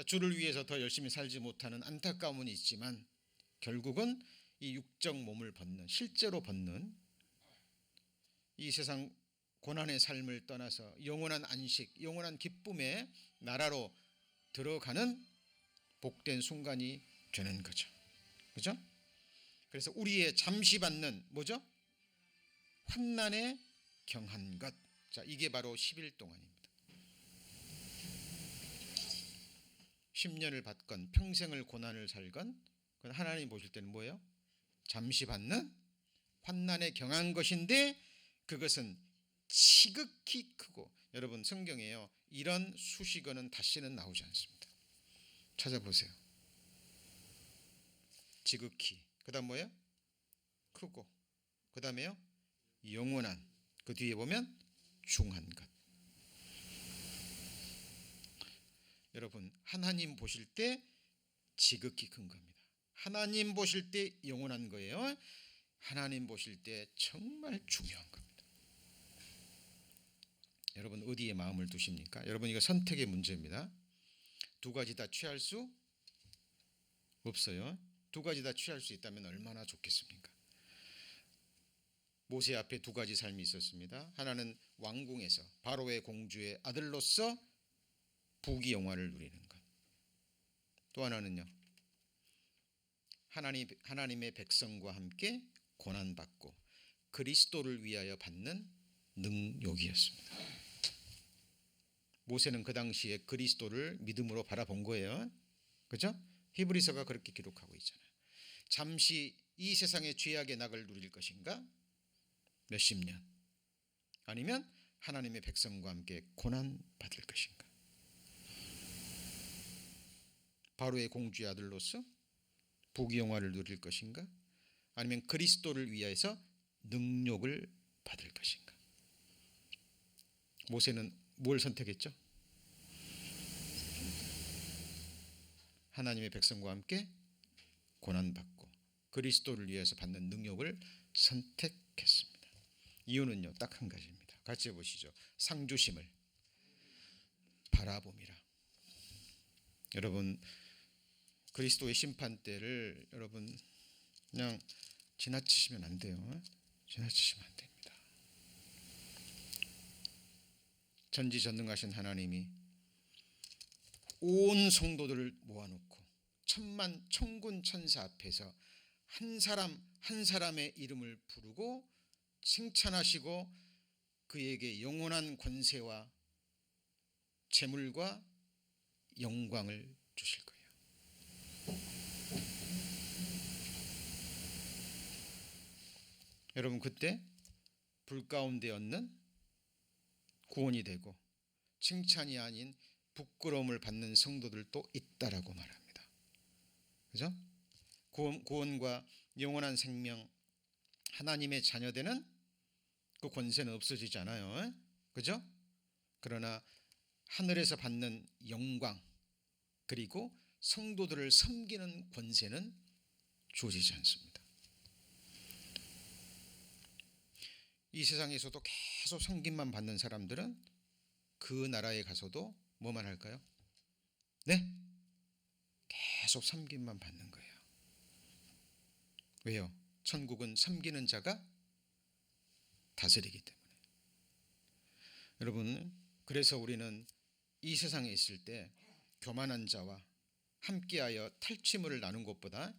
주를 위해서 더 열심히 살지 못하는 안타까움은 있지만, 결국은 이 육적 몸을 벗는, 실제로 벗는 이 세상 고난의 삶을 떠나서 영원한 안식, 영원한 기쁨의 나라로 들어가는 복된 순간이 되는 거죠. 그죠? 그래서 우리의 잠시 받는 뭐죠? 환난에 경한 것. 자, 이게 바로 10일 동안입니다. 10년을 받건 평생을 고난을 살건, 그건 하나님 보실 때는 뭐예요? 잠시 받는 환난에 경한 것인데, 그것은 지극히 크고, 여러분 성경에요, 이런 수식어는 다시는 나오지 않습니다. 찾아보세요. 지극히. 그다음 뭐예요? 크고. 그다음에요? 영원한. 그 뒤에 보면 중한 것. 여러분, 하나님 보실 때 지극히 큰 겁니다. 하나님 보실 때 영원한 거예요. 하나님 보실 때 정말 중요한 겁니다. 여러분 어디에 마음을 두십니까? 여러분 이거 선택의 문제입니다. 두 가지 다 취할 수 없어요. 두 가지 다 취할 수 있다면 얼마나 좋겠습니까? 모세 앞에 두 가지 삶이 있었습니다. 하나는 왕궁에서 바로의 공주의 아들로서 부귀 영화를 누리는 것. 또 하나는요. 하나님의 백성과 함께 고난받고 그리스도를 위하여 받는 능욕이었습니다. 모세는 그 당시에 그리스도를 믿음으로 바라본 거예요. 그죠? 히브리서가 그렇게 기록하고 있잖아요. 잠시 이 세상의 죄악의 낙을 누릴 것인가? 몇십 년. 아니면 하나님의 백성과 함께 고난받을 것인가? 바로의 공주의 아들로서 부귀영화를 누릴 것인가? 아니면 그리스도를 위하여서 능욕을 받을 것인가? 모세는 뭘 선택했죠? 하나님의 백성과 함께 고난받고 그리스도를 위해서 받는 능욕을 선택했습니다. 이유는요, 딱 한 가지입니다. 같이 해보시죠. 상주심을 바라봄이라. 여러분 그리스도의 심판대를 여러분 그냥 지나치시면 안 돼요. 지나치시면 안 됩니다. 전지전능하신 하나님이 온 성도들을 모아놓고 천만 천군 천사 앞에서 한 사람 한 사람의 이름을 부르고 칭찬하시고 그에게 영원한 권세와 재물과 영광을 주실 거예요. 여러분 그때 불 가운데 얻는 구원이 되고 칭찬이 아닌 부끄러움을 받는 성도들도 있다라고 말합니다. 그죠? 구원과 영원한 생명, 하나님의 자녀되는 그 권세는 없어지지 않아요. 그죠? 그러나 하늘에서 받는 영광 그리고 성도들을 섬기는 권세는 주어지지 않습니다. 이 세상에서도 계속 섬김만 받는 사람들은 그 나라에 가서도 뭐만 할까요? 네? 계속 섬김만 받는 거예요. 왜요? 천국은 섬기는 자가 다스리기 때문에. 여러분, 그래서 우리는 이 세상에 있을 때 교만한 자와 함께하여 탈취물을 나눈 것보다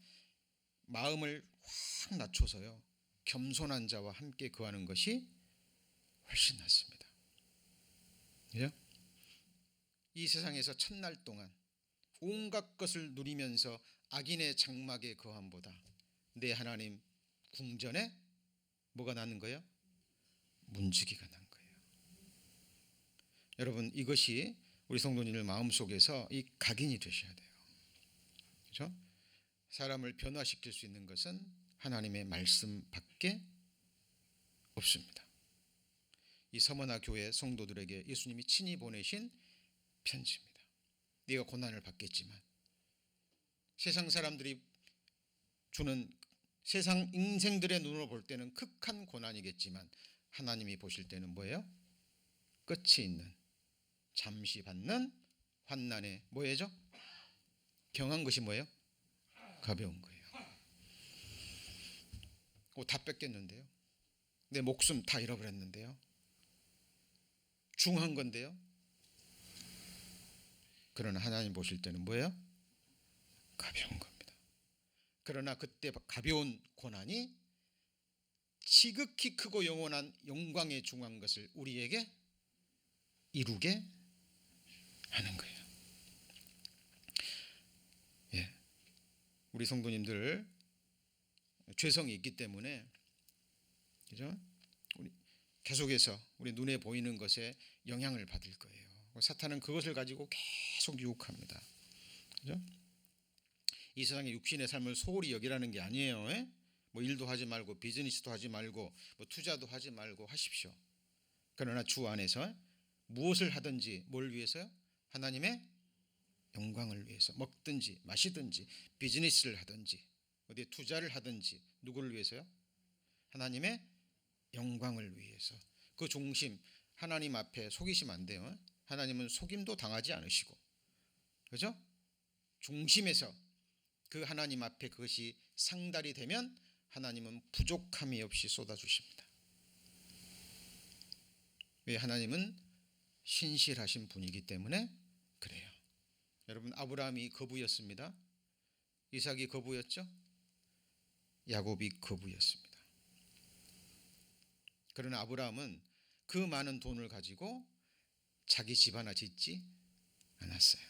마음을 확 낮춰서요, 겸손한 자와 함께 거하는 것이 훨씬 낫습니다. 예? 이 세상에서 첫날 동안 온갖 것을 누리면서 악인의 장막에 거함보다 내 하나님 궁전에 뭐가 나는 거예요? 문지기가 난 거예요. 여러분 이것이 우리 성도님들 마음속에서 이 각인이 되셔야 돼요. 그렇죠? 사람을 변화시킬 수 있는 것은 하나님의 말씀밖에 없습니다. 이 서머나 교회 성도들에게 예수님이 친히 보내신 편지입니다. 네가 고난을 받겠지만 세상 사람들이 주는 세상 인생들의 눈으로 볼 때는 극한 고난이겠지만 하나님이 보실 때는 뭐예요? 끝이 있는 잠시 받는 환난에 뭐예요? 경한 것이 뭐예요? 가벼운 거예요. 옷 다 뺏겼는데요. 내 목숨 다 잃어버렸는데요. 중한 건데요. 그러나 하나님 보실 때는 뭐예요? 가벼운 겁니다. 그러나 그때 가벼운 고난이 지극히 크고 영원한 영광에 중한 것을 우리에게 이루게 하는 거예요. 예, 우리 성도님들 죄성이 있기 때문에 그죠? 우리 계속해서 우리 눈에 보이는 것에 영향을 받을 거예요. 사탄은 그것을 가지고 계속 유혹합니다. 그죠? 이 세상의 육신의 삶을 소홀히 여기라는 게 아니에요. 뭐 일도 하지 말고 비즈니스도 하지 말고 뭐 투자도 하지 말고 하십시오. 그러나 주 안에서 무엇을 하든지 뭘 위해서요? 하나님의 영광을 위해서 먹든지 마시든지 비즈니스를 하든지 어디에 투자를 하든지 누구를 위해서요? 하나님의 영광을 위해서. 그 중심 하나님 앞에 속이시면 안 돼요. 하나님은 속임도 당하지 않으시고, 그죠? 중심에서 그 하나님 앞에 그것이 상달이 되면 하나님은 부족함이 없이 쏟아주십니다. 왜? 하나님은 신실하신 분이기 때문에 그래요. 여러분, 아브라함이 거부였습니다. 이삭이 거부였죠. 야곱이 거부였습니다. 그러나 아브라함은 그 많은 돈을 가지고 자기 집 하나 짓지 않았어요.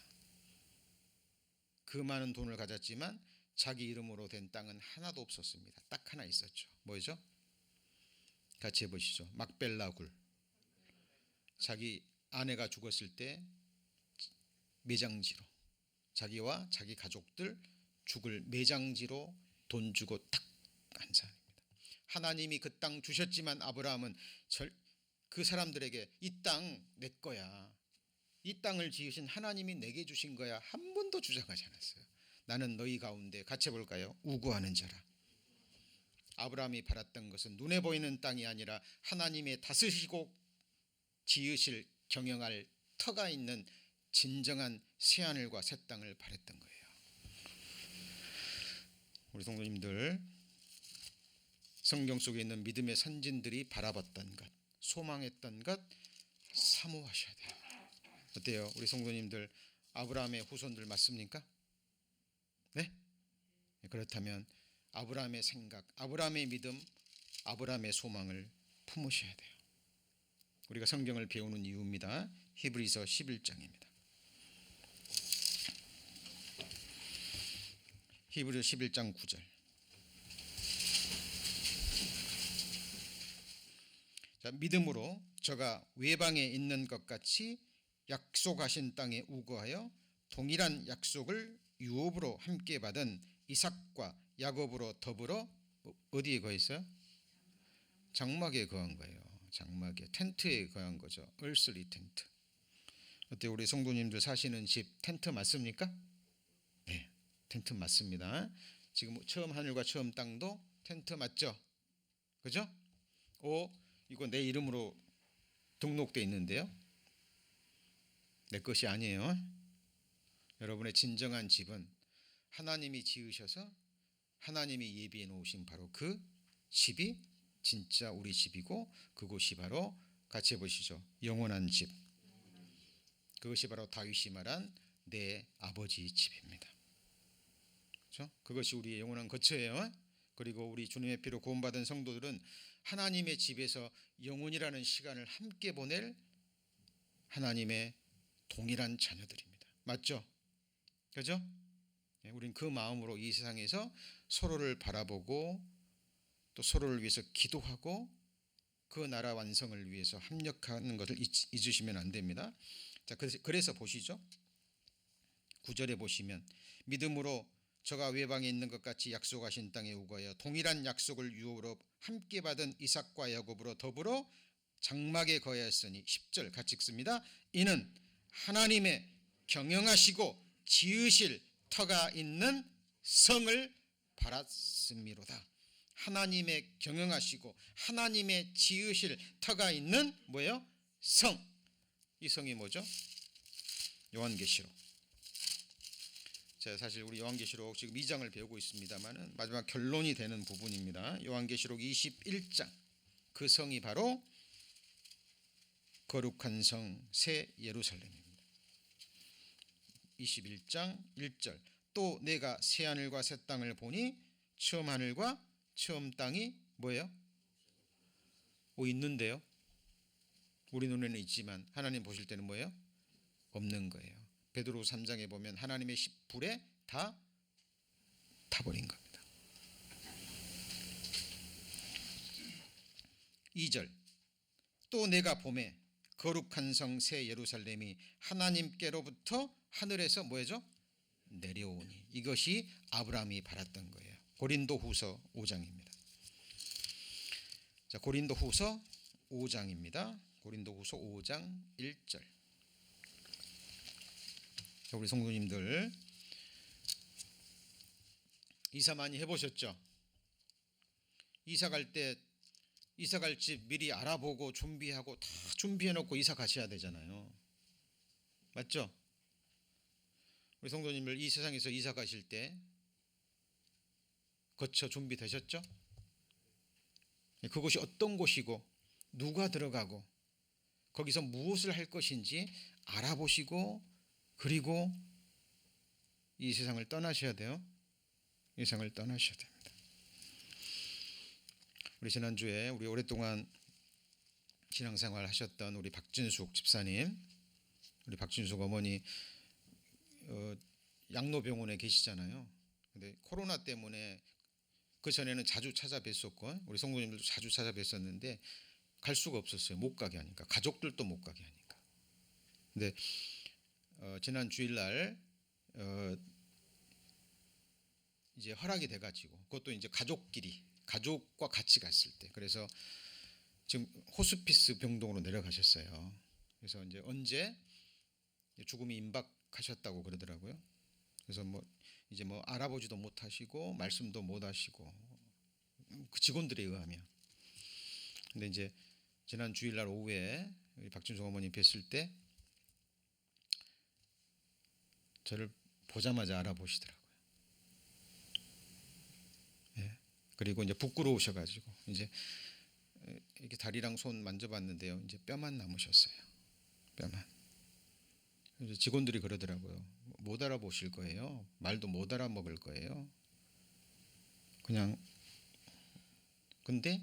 그 많은 돈을 가졌지만 자기 이름으로 된 땅은 하나도 없었습니다. 딱 하나 있었죠. 뭐죠? 같이 해보시죠. 막벨라 굴. 자기 아내가 죽었을 때 매장지로, 자기와 자기 가족들 죽을 매장지로 돈 주고 딱 한 사람입니다. 하나님이 그 땅 주셨지만 아브라함은 그 사람들에게 이 땅 내 거야, 이 땅을 지으신 하나님이 내게 주신 거야, 한 번도 주장하지 않았어요. 나는 너희 가운데, 같이 해볼까요? 우고하는 자라. 아브라함이 바랐던 것은 눈에 보이는 땅이 아니라 하나님의 다스리시고 지으실 경영할 터가 있는 진정한 새하늘과 새 땅을 바랬던 거예요. 우리 성도님들, 성경 속에 있는 믿음의 선진들이 바라봤던 것, 소망했던 것 사모하셔야 돼요. 어때요? 우리 성도님들 아브라함의 후손들 맞습니까? 네? 그렇다면 아브라함의 생각, 아브라함의 믿음, 아브라함의 소망을 품으셔야 돼요. 우리가 성경을 배우는 이유입니다. 히브리서 11장입니다. 히브리서 11장 9절. 자, 믿음으로 저가 외방에 있는 것 같이 약속하신 땅에 우거하여 동일한 약속을 유업으로 함께 받은 이삭과 야곱으로 더불어 어디에 거했어요? 장막에 거한 거예요. 장막에, 텐트에 거한 거죠. 얼스리 텐트. 어때, 우리 성도님들 사시는 집 텐트 맞습니까? 네, 텐트 맞습니다. 지금 처음 하늘과 처음 땅도 텐트 맞죠? 그죠? 이거 내 이름으로 등록돼 있는데요, 내 것이 아니에요. 여러분의 진정한 집은 하나님이 지으셔서 하나님이 예비해 놓으신 바로 그 집이 진짜 우리 집이고, 그곳이 바로, 같이 해보시죠, 영원한 집. 그것이 바로 다윗이 말한 내 아버지 집입니다. 그렇죠? 그것이 우리의 영원한 거처예요. 그리고 우리 주님의 피로 구원받은 성도들은 하나님의 집에서 영원이라는 시간을 함께 보낼 하나님의 동일한 자녀들입니다. 맞죠? 그죠? 우린 그 마음으로 이 세상에서 서로를 바라보고 또 서로를 위해서 기도하고 그 나라 완성을 위해서 합력하는 것을 잊으시면 안 됩니다. 자, 그래서 보시죠. 9절에 보시면 믿음으로 저가 외방에 있는 것 같이 약속하신 땅에 우거하여 동일한 약속을 유업으로 함께 받은 이삭과 야곱으로 더불어 장막에 거하였으니, 10절 같이 읽습니다. 이는 하나님의 경영하시고 지으실 터가 있는 성을 바랐음이로다. 하나님의 경영하시고 하나님의 지으실 터가 있는 뭐예요? 성. 이 성이 뭐죠? 요한계시록. 자, 사실 우리 요한계시록 지금 2장을 배우고 있습니다만은 마지막 결론이 되는 부분입니다. 요한계시록 21장. 그 성이 바로 거룩한 성 새 예루살렘입니다. 21장 1절. 또 내가 새 하늘과 새 땅을 보니 처음 하늘과 처음 땅이 뭐예요? 있는데요. 우리 눈에는 있지만 하나님 보실 때는 뭐예요? 없는 거예요. 베드로 3장에 보면 하나님의 불에 다 타버린 겁니다. 2절. 또 내가 보매 거룩한 성 새 예루살렘이 하나님께로부터 하늘에서 뭐죠? 내려오니. 이것이 아브라함이 바랐던 거예요. 고린도후서 5장입니다. 자, 고린도후서 5장입니다. 고린도후서 5장 1절. 자, 우리 성도님들 이사 많이 해보셨죠? 이사 갈 때 이사 갈 집 미리 알아보고 준비하고 다 준비해놓고 이사 가셔야 되잖아요. 맞죠? 우리 성도님들 이 세상에서 이사 가실 때 거처 준비되셨죠? 그곳이 어떤 곳이고 누가 들어가고 거기서 무엇을 할 것인지 알아보시고 그리고 이 세상을 떠나셔야 돼요. 이 세상을 떠나셔야 됩니다. 우리 지난주에 우리 오랫동안 신앙생활 하셨던 우리 박진숙 집사님, 우리 박진숙 어머니 양로병원에 계시잖아요. 근데 코로나 때문에 그 전에는 자주 찾아뵀었고 우리 성도님들도 자주 찾아뵀었는데 갈 수가 없었어요. 못 가게 하니까. 가족들도 못 가게 하니까. 근데 지난 주일날 이제 허락이 돼가지고 그것도 이제 가족과 같이 갔을 때 그래서 지금 호스피스 병동으로 내려가셨어요. 그래서 이제 언제 죽음이 임박하셨다고 그러더라고요. 그래서 이제 알아보지도 못하시고 말씀도 못하시고 그 직원들에 의하면. 근데 이제 지난 주일날 오후에 박진숙 어머니 뵀을 때 저를 보자마자 알아보시더라고요. 예. 그리고 이제 부끄러우셔가지고 이제 이렇게 다리랑 손 만져봤는데요. 이제 뼈만 남으셨어요. 뼈만. 이제 직원들이 그러더라고요. 못 알아보실 거예요. 말도 못 알아먹을 거예요. 그냥 근데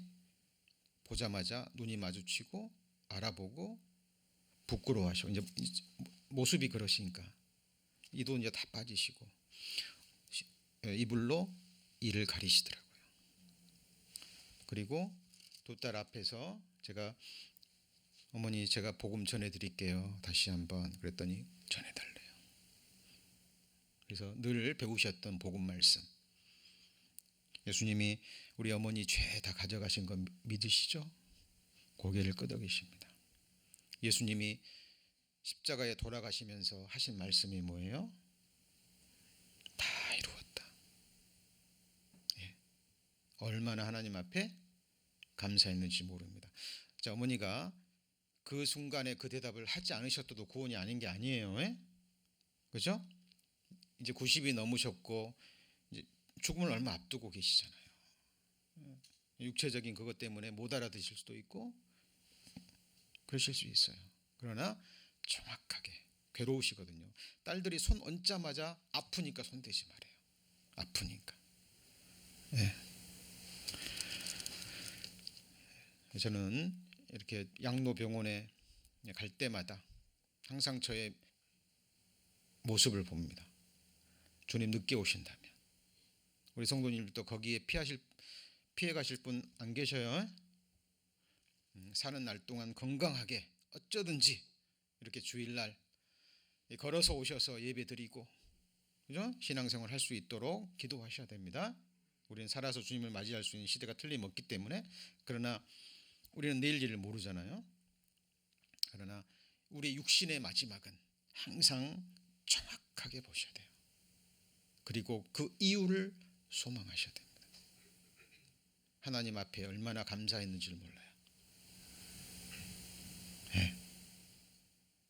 보자마자 눈이 마주치고 알아보고 부끄러워하시고 이제 모습이 그러시니까 이도 이제 다 빠지시고 이불로 이를 가리시더라고요. 그리고 두 딸 앞에서 제가 어머니 제가 복음 전해드릴게요. 다시 한번 그랬더니 전해달래요. 그래서 늘 배우셨던 복음 말씀. 예수님이 우리 어머니 죄 다 가져가신 거 믿으시죠? 고개를 끄덕이십니다. 예수님이 십자가에 돌아가시면서 하신 말씀이 뭐예요? 다 이루었다. 예. 얼마나 하나님 앞에 감사했는지 모릅니다. 자, 어머니가 그 순간에 그 대답을 하지 않으셨어도 구원이 아닌 게 아니에요. 예? 그죠? 이제 90이 넘으셨고 이제 죽음을 얼마 앞두고 계시잖아요. 육체적인 그것 때문에 못 알아듣실 수도 있고 그러실 수 있어요. 그러나 정확하게 괴로우시거든요. 딸들이 손 얹자마자 아프니까 손 대지 말아요. 아프니까. 네. 저는 이렇게 양로병원에 갈 때마다 항상 저의 모습을 봅니다. 주님 늦게 오신다면 우리 성도님들도 거기에 피해 가실 분 안 계셔요? 사는 날 동안 건강하게 어쩌든지 이렇게 주일날 걸어서 오셔서 예배 드리고 그죠? 신앙생활 할 수 있도록 기도하셔야 됩니다. 우리는 살아서 주님을 맞이할 수 있는 시대가 틀림없기 때문에. 그러나 우리는 내일 일을 모르잖아요. 그러나 우리 육신의 마지막은 항상 정확하게 보셔야 돼요. 그리고 그 이유를 소망하셔야 됩니다. 하나님 앞에 얼마나 감사했는지를 몰라요. 네.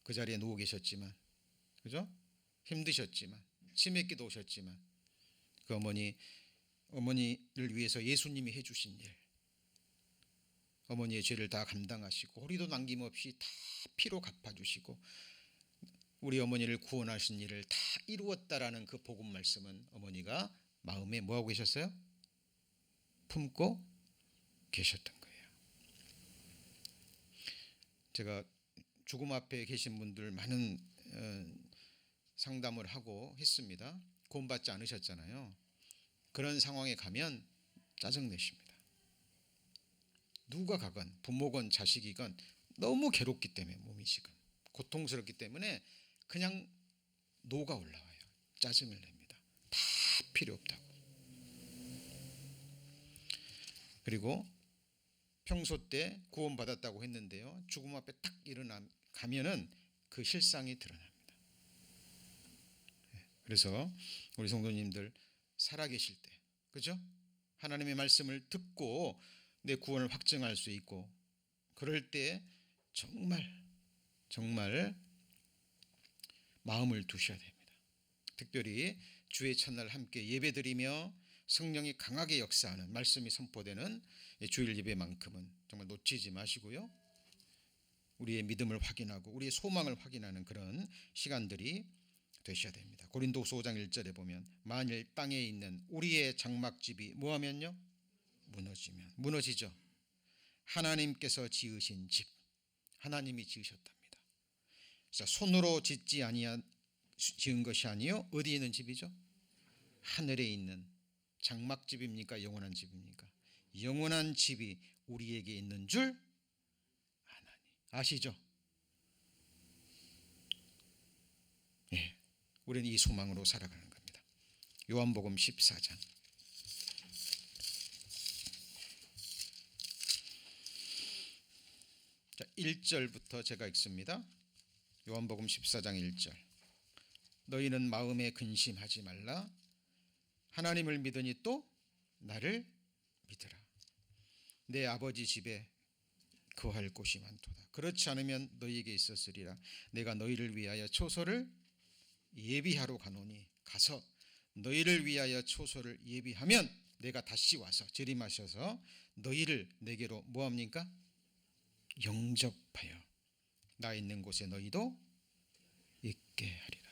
그 자리에 누워 계셨지만 그죠? 힘드셨지만 치매기도 오셨지만 그 어머니를 위해서 예수님이 해주신 일, 어머니의 죄를 다 감당하시고 허리도 남김없이 다 피로 갚아주시고 우리 어머니를 구원하신 일을 다 이루었다라는 그 복음 말씀은 어머니가 마음에 뭐하고 계셨어요? 품고 계셨던 거예요. 제가 죽음 앞에 계신 분들 많은 상담을 하고 했습니다. 구원받지 않으셨잖아요. 그런 상황에 가면 짜증내십니다. 누가 가건 부모건 자식이건 너무 괴롭기 때문에 몸이 지금 고통스럽기 때문에 그냥 노가 올라와요. 짜증을 냅니다. 다 필요 없다고. 그리고 평소 때 구원받았다고 했는데요, 죽음 앞에 딱 일어나가면은 그 실상이 드러납니다. 그래서 우리 성도님들 살아계실 때, 그죠? 하나님의 말씀을 듣고 내 구원을 확증할 수 있고, 그럴 때 정말 마음을 두셔야 됩니다. 특별히 주의 첫날 함께 예배드리며 성령이 강하게 역사하는 말씀이 선포되는 주일 예배만큼은 정말 놓치지 마시고요, 우리의 믿음을 확인하고 우리의 소망을 확인하는 그런 시간들이 되셔야 됩니다. 고린도후서 5장 1절에 보면 만일 땅에 있는 우리의 장막집이 뭐하면요? 무너지면, 무너지죠. 하나님께서 지으신 집, 하나님이 지으셨답니다. 자, 손으로 짓지 아니한 지은 것이 아니요, 어디에 있는 집이죠? 하늘에 있는 장막집입니까? 영원한 집입니까? 영원한 집이 우리에게 있는 줄 하나니 아시죠? 예, 우리는 이 소망으로 살아가는 겁니다. 요한복음 14장 자, 1절부터 제가 읽습니다. 요한복음 14장 1절. 너희는 마음에 근심하지 말라. 하나님을 믿으니 또 나를 믿으라. 내 아버지 집에 거할 곳이 많도다. 그렇지 않으면 너희에게 있었으리라. 내가 너희를 위하여 초소를 예비하러 가노니 가서 너희를 위하여 초소를 예비하면 내가 다시 와서 재림하셔서 너희를 내게로 뭐합니까? 영접하여 나 있는 곳에 너희도 있게 하리라.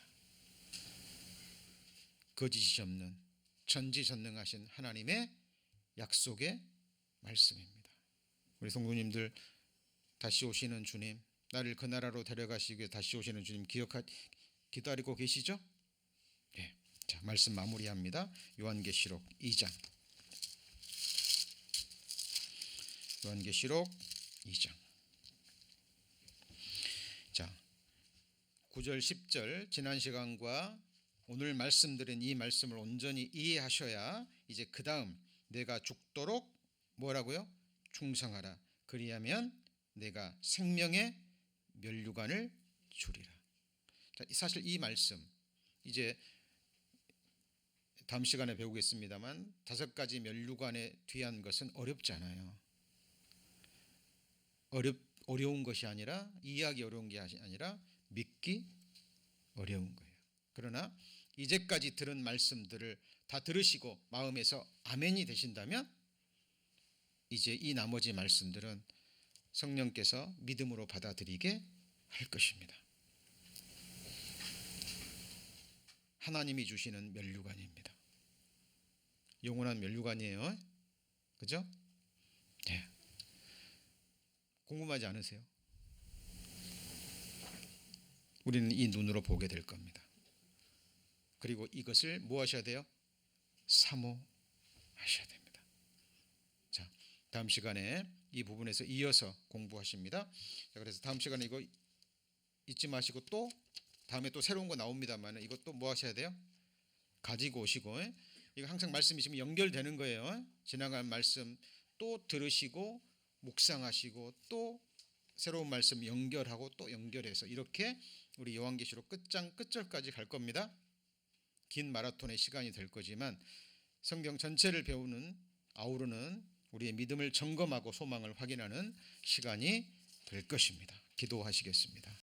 거짓이 없는 전지전능하신 하나님의 약속의 말씀입니다. 우리 성도님들, 다시 오시는 주님, 나를 그 나라로 데려가시기 위해 다시 오시는 주님 기다리고 계시죠? 네. 자, 말씀 마무리합니다. 요한계시록 2장. 요한계시록 2장. 자, 9절 10절 지난 시간과 오늘 말씀드린 이 말씀을 온전히 이해하셔야 이제 그 다음 내가 죽도록 뭐라고요? 충성하라. 그리하면 내가 생명의 면류관을 주리라. 자, 사실 이 말씀 이제 다음 시간에 배우겠습니다만 5가지 면류관에 귀한 것은 어렵지 않아요. 어려운 것이 아니라, 이해하기 어려운 게 아니라 믿기 어려운 거예요. 그러나 이제까지 들은 말씀들을 다 들으시고 마음에서 아멘이 되신다면 이제 이 나머지 말씀들은 성령께서 믿음으로 받아들이게 할 것입니다. 하나님이 주시는 면류관입니다. 영원한 면류관이에요. 그죠? 네. 궁금하지 않으세요? 우리는 이 눈으로 보게 될 겁니다. 그리고 이것을 뭐 하셔야 돼요? 사모하셔야 됩니다. 자, 다음 시간에 이 부분에서 이어서 공부하십니다. 자, 그래서 다음 시간에 이거 잊지 마시고 또 다음에 또 새로운 거 나옵니다만 이것도 뭐 하셔야 돼요? 가지고 오시고, 이거 항상 말씀이 지금 연결되는 거예요. 지나간 말씀 또 들으시고 묵상하시고 또 새로운 말씀 연결하고 또 연결해서 이렇게 우리 요한계시록 끝장 끝절까지 갈 겁니다. 긴 마라톤의 시간이 될 거지만 성경 전체를 배우는, 아우르는 우리의 믿음을 점검하고 소망을 확인하는 시간이 될 것입니다. 기도하시겠습니다.